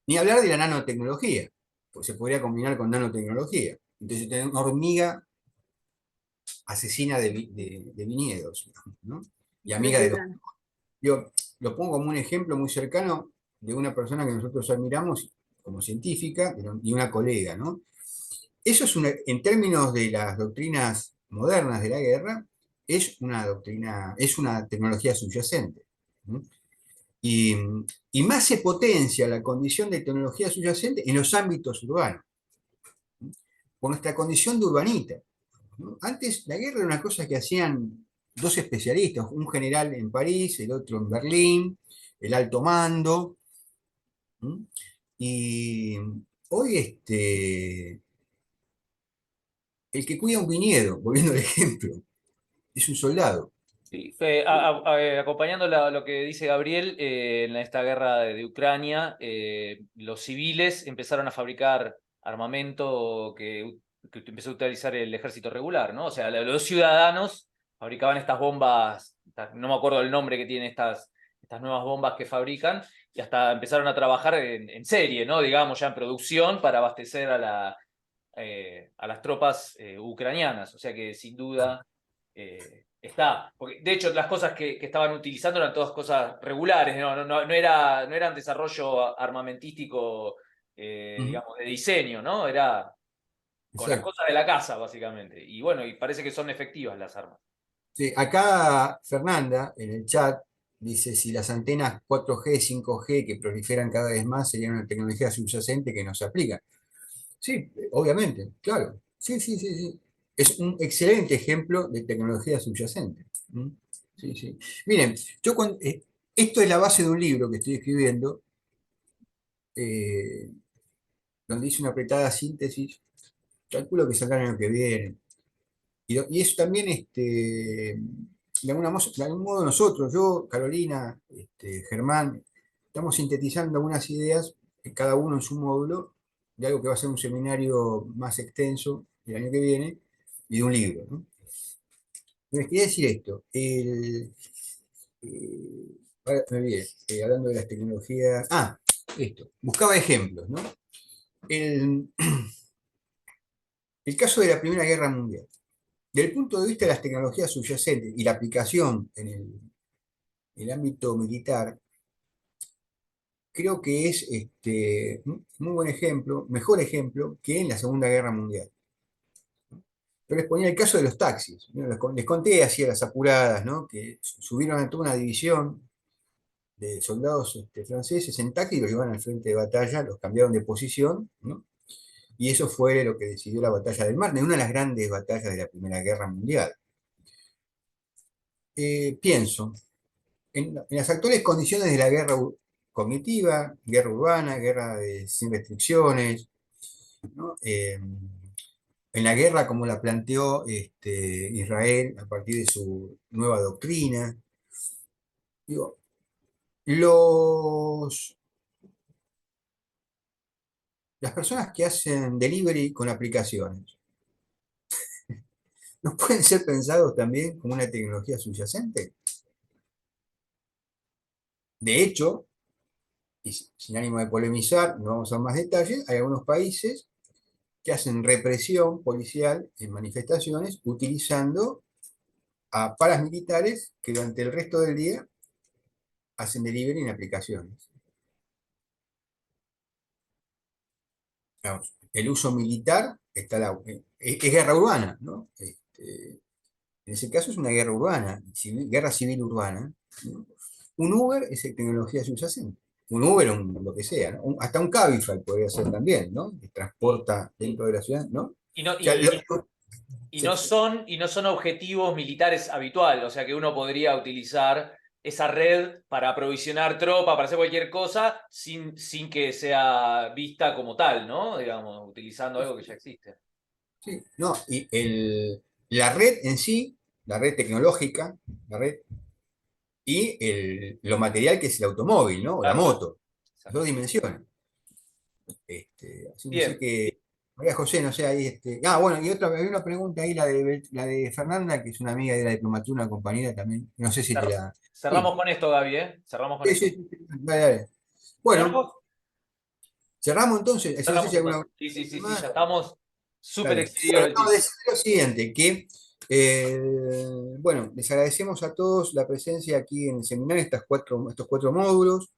Ni hablar de la nanotecnología, pues se podría combinar con nanotecnología. Entonces, tener una hormiga asesina de viñedos, ¿no? Y amiga de los... Brutal. Yo lo pongo como un ejemplo muy cercano de una persona que nosotros admiramos como científica y una colega, ¿no? Eso es en términos de las doctrinas modernas de la guerra, es una doctrina, es una tecnología subyacente, ¿no? Y, y más se potencia la condición de tecnología subyacente en los ámbitos urbanos, por nuestra condición de urbanita, ¿no? Antes la guerra era una cosa que hacían dos especialistas, un general en París, el otro en Berlín, el alto mando. ¿Mm? Y hoy el que cuida un viñedo, volviendo al ejemplo, es un soldado. Sí, acompañando lo que dice Gabriel, en esta guerra de Ucrania, los civiles empezaron a fabricar armamento que empezó a utilizar el ejército regular, ¿no? O sea, los ciudadanos fabricaban estas bombas, no me acuerdo el nombre que tienen estas nuevas bombas que fabrican, y hasta empezaron a trabajar en serie, ¿no? Digamos, ya en producción para abastecer a las tropas ucranianas. O sea que sin duda está. Porque, de hecho, las cosas que estaban utilizando eran todas cosas regulares, no eran desarrollo armamentístico, Ujú. digamos, de diseño, ¿no? Era con las Exacto. cosas de la casa, básicamente. Y bueno, y parece que son efectivas las armas. Sí, acá Fernanda en el chat dice si las antenas 4G, 5G que proliferan cada vez más serían una tecnología subyacente que no se aplica. Sí, obviamente, claro. Sí, sí, sí, sí. Es un excelente ejemplo de tecnología subyacente. ¿Mm? Sí, sí. Miren, esto es la base de un libro que estoy escribiendo, eh, donde hice una apretada síntesis. Calculo que saldrá el año que viene. Y eso también, de algún modo nosotros, yo, Carolina, Germán, estamos sintetizando algunas ideas, cada uno en su módulo, de algo que va a ser un seminario más extenso el año que viene, y de un libro, ¿no? Les quería decir esto, ahora me olvidé, hablando de las tecnologías, esto, buscaba ejemplos, ¿no? El, el caso de la Primera Guerra Mundial. Desde el punto de vista de las tecnologías subyacentes y la aplicación en el ámbito militar, creo que es un muy buen ejemplo, mejor ejemplo que en la Segunda Guerra Mundial. Yo les ponía el caso de los taxis, ¿no? Les conté así a las apuradas, ¿no? Que subieron a toda una división de soldados franceses en taxi y los llevaron al frente de batalla, los cambiaron de posición, ¿no? Y eso fue lo que decidió la batalla del Marne, una de las grandes batallas de la Primera Guerra Mundial. Pienso, en las actuales condiciones de la guerra cognitiva, guerra urbana, sin restricciones, ¿no? En la guerra como la planteó Israel a partir de su nueva doctrina. Digo, los, las personas que hacen delivery con aplicaciones, ¿no pueden ser pensados también como una tecnología subyacente? De hecho, y sin ánimo de polemizar, no vamos a más detalles, hay algunos países que hacen represión policial en manifestaciones utilizando a paramilitares que durante el resto del día hacen delivery en aplicaciones. Digamos, el uso militar es guerra urbana, ¿no? En ese caso es una guerra urbana, guerra civil urbana, ¿no? Un Uber es tecnología subyacente. Un Uber o lo que sea, ¿no? Hasta un Cabify podría ser también, ¿no? Que Y, transporta dentro de la ciudad, ¿no? O y no, sea, y no son objetivos militares habitual, o sea que uno podría utilizar esa red para aprovisionar tropa, para hacer cualquier cosa, sin que sea vista como tal, ¿no? Digamos, utilizando algo que ya existe. sí, no, la red en sí, la red tecnológica, la red, y lo material que es el automóvil, ¿no? O la Claro, moto, las dos exacto. dimensiones. Así Bien, que, María José, no sé, ahí, bueno, y otra, hay una pregunta ahí, la de Fernanda, que es una amiga de la diplomatura, una compañera también, no sé si te la... cerramos Sí, con esto, Gaby, ¿eh? Cerramos con sí, esto. sí, sí, sí, dale, dale. Bueno, ¿Cerramos? cerramos entonces, no sé Cerramos si alguna entonces. Sí, sí, sí, sí, más. ya estamos súper Dale. excedidos Bueno, del no, tiempo. decir lo siguiente, que bueno, les agradecemos a todos la presencia aquí en el seminario, estos cuatro módulos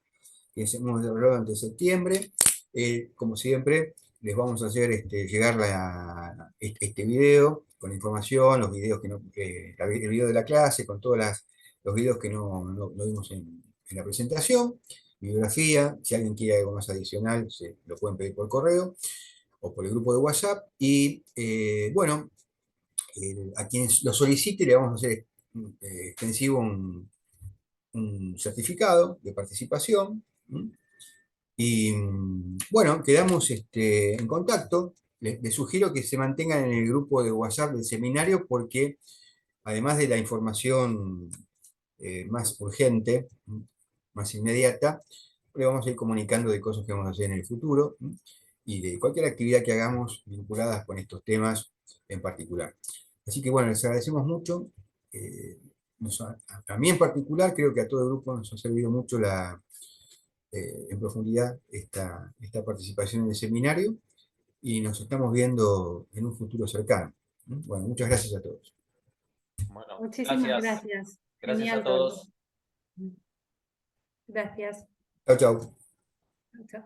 que hemos desarrollado durante septiembre. Como siempre, les vamos a hacer llegar este video con información, los videos el video de la clase, con todos los videos que no vimos en la presentación, bibliografía, si alguien quiere algo más adicional, se lo pueden pedir por correo o por el grupo de WhatsApp. Y bueno, a quien lo solicite le vamos a hacer extensivo un certificado de participación. Y bueno, quedamos en contacto. Les sugiero que se mantengan en el grupo de WhatsApp del seminario porque además de la información más urgente, más inmediata, le vamos a ir comunicando de cosas que vamos a hacer en el futuro y de cualquier actividad que hagamos vinculadas con estos temas en particular. Así que bueno, les agradecemos mucho. A mí en particular, creo que a todo el grupo nos ha servido mucho en profundidad esta participación en el seminario y nos estamos viendo en un futuro cercano. Bueno, muchas gracias a todos. Bueno, Muchísimas gracias. gracias. Gracias a Genial todo. todos. Gracias. Chao, chao. Chao.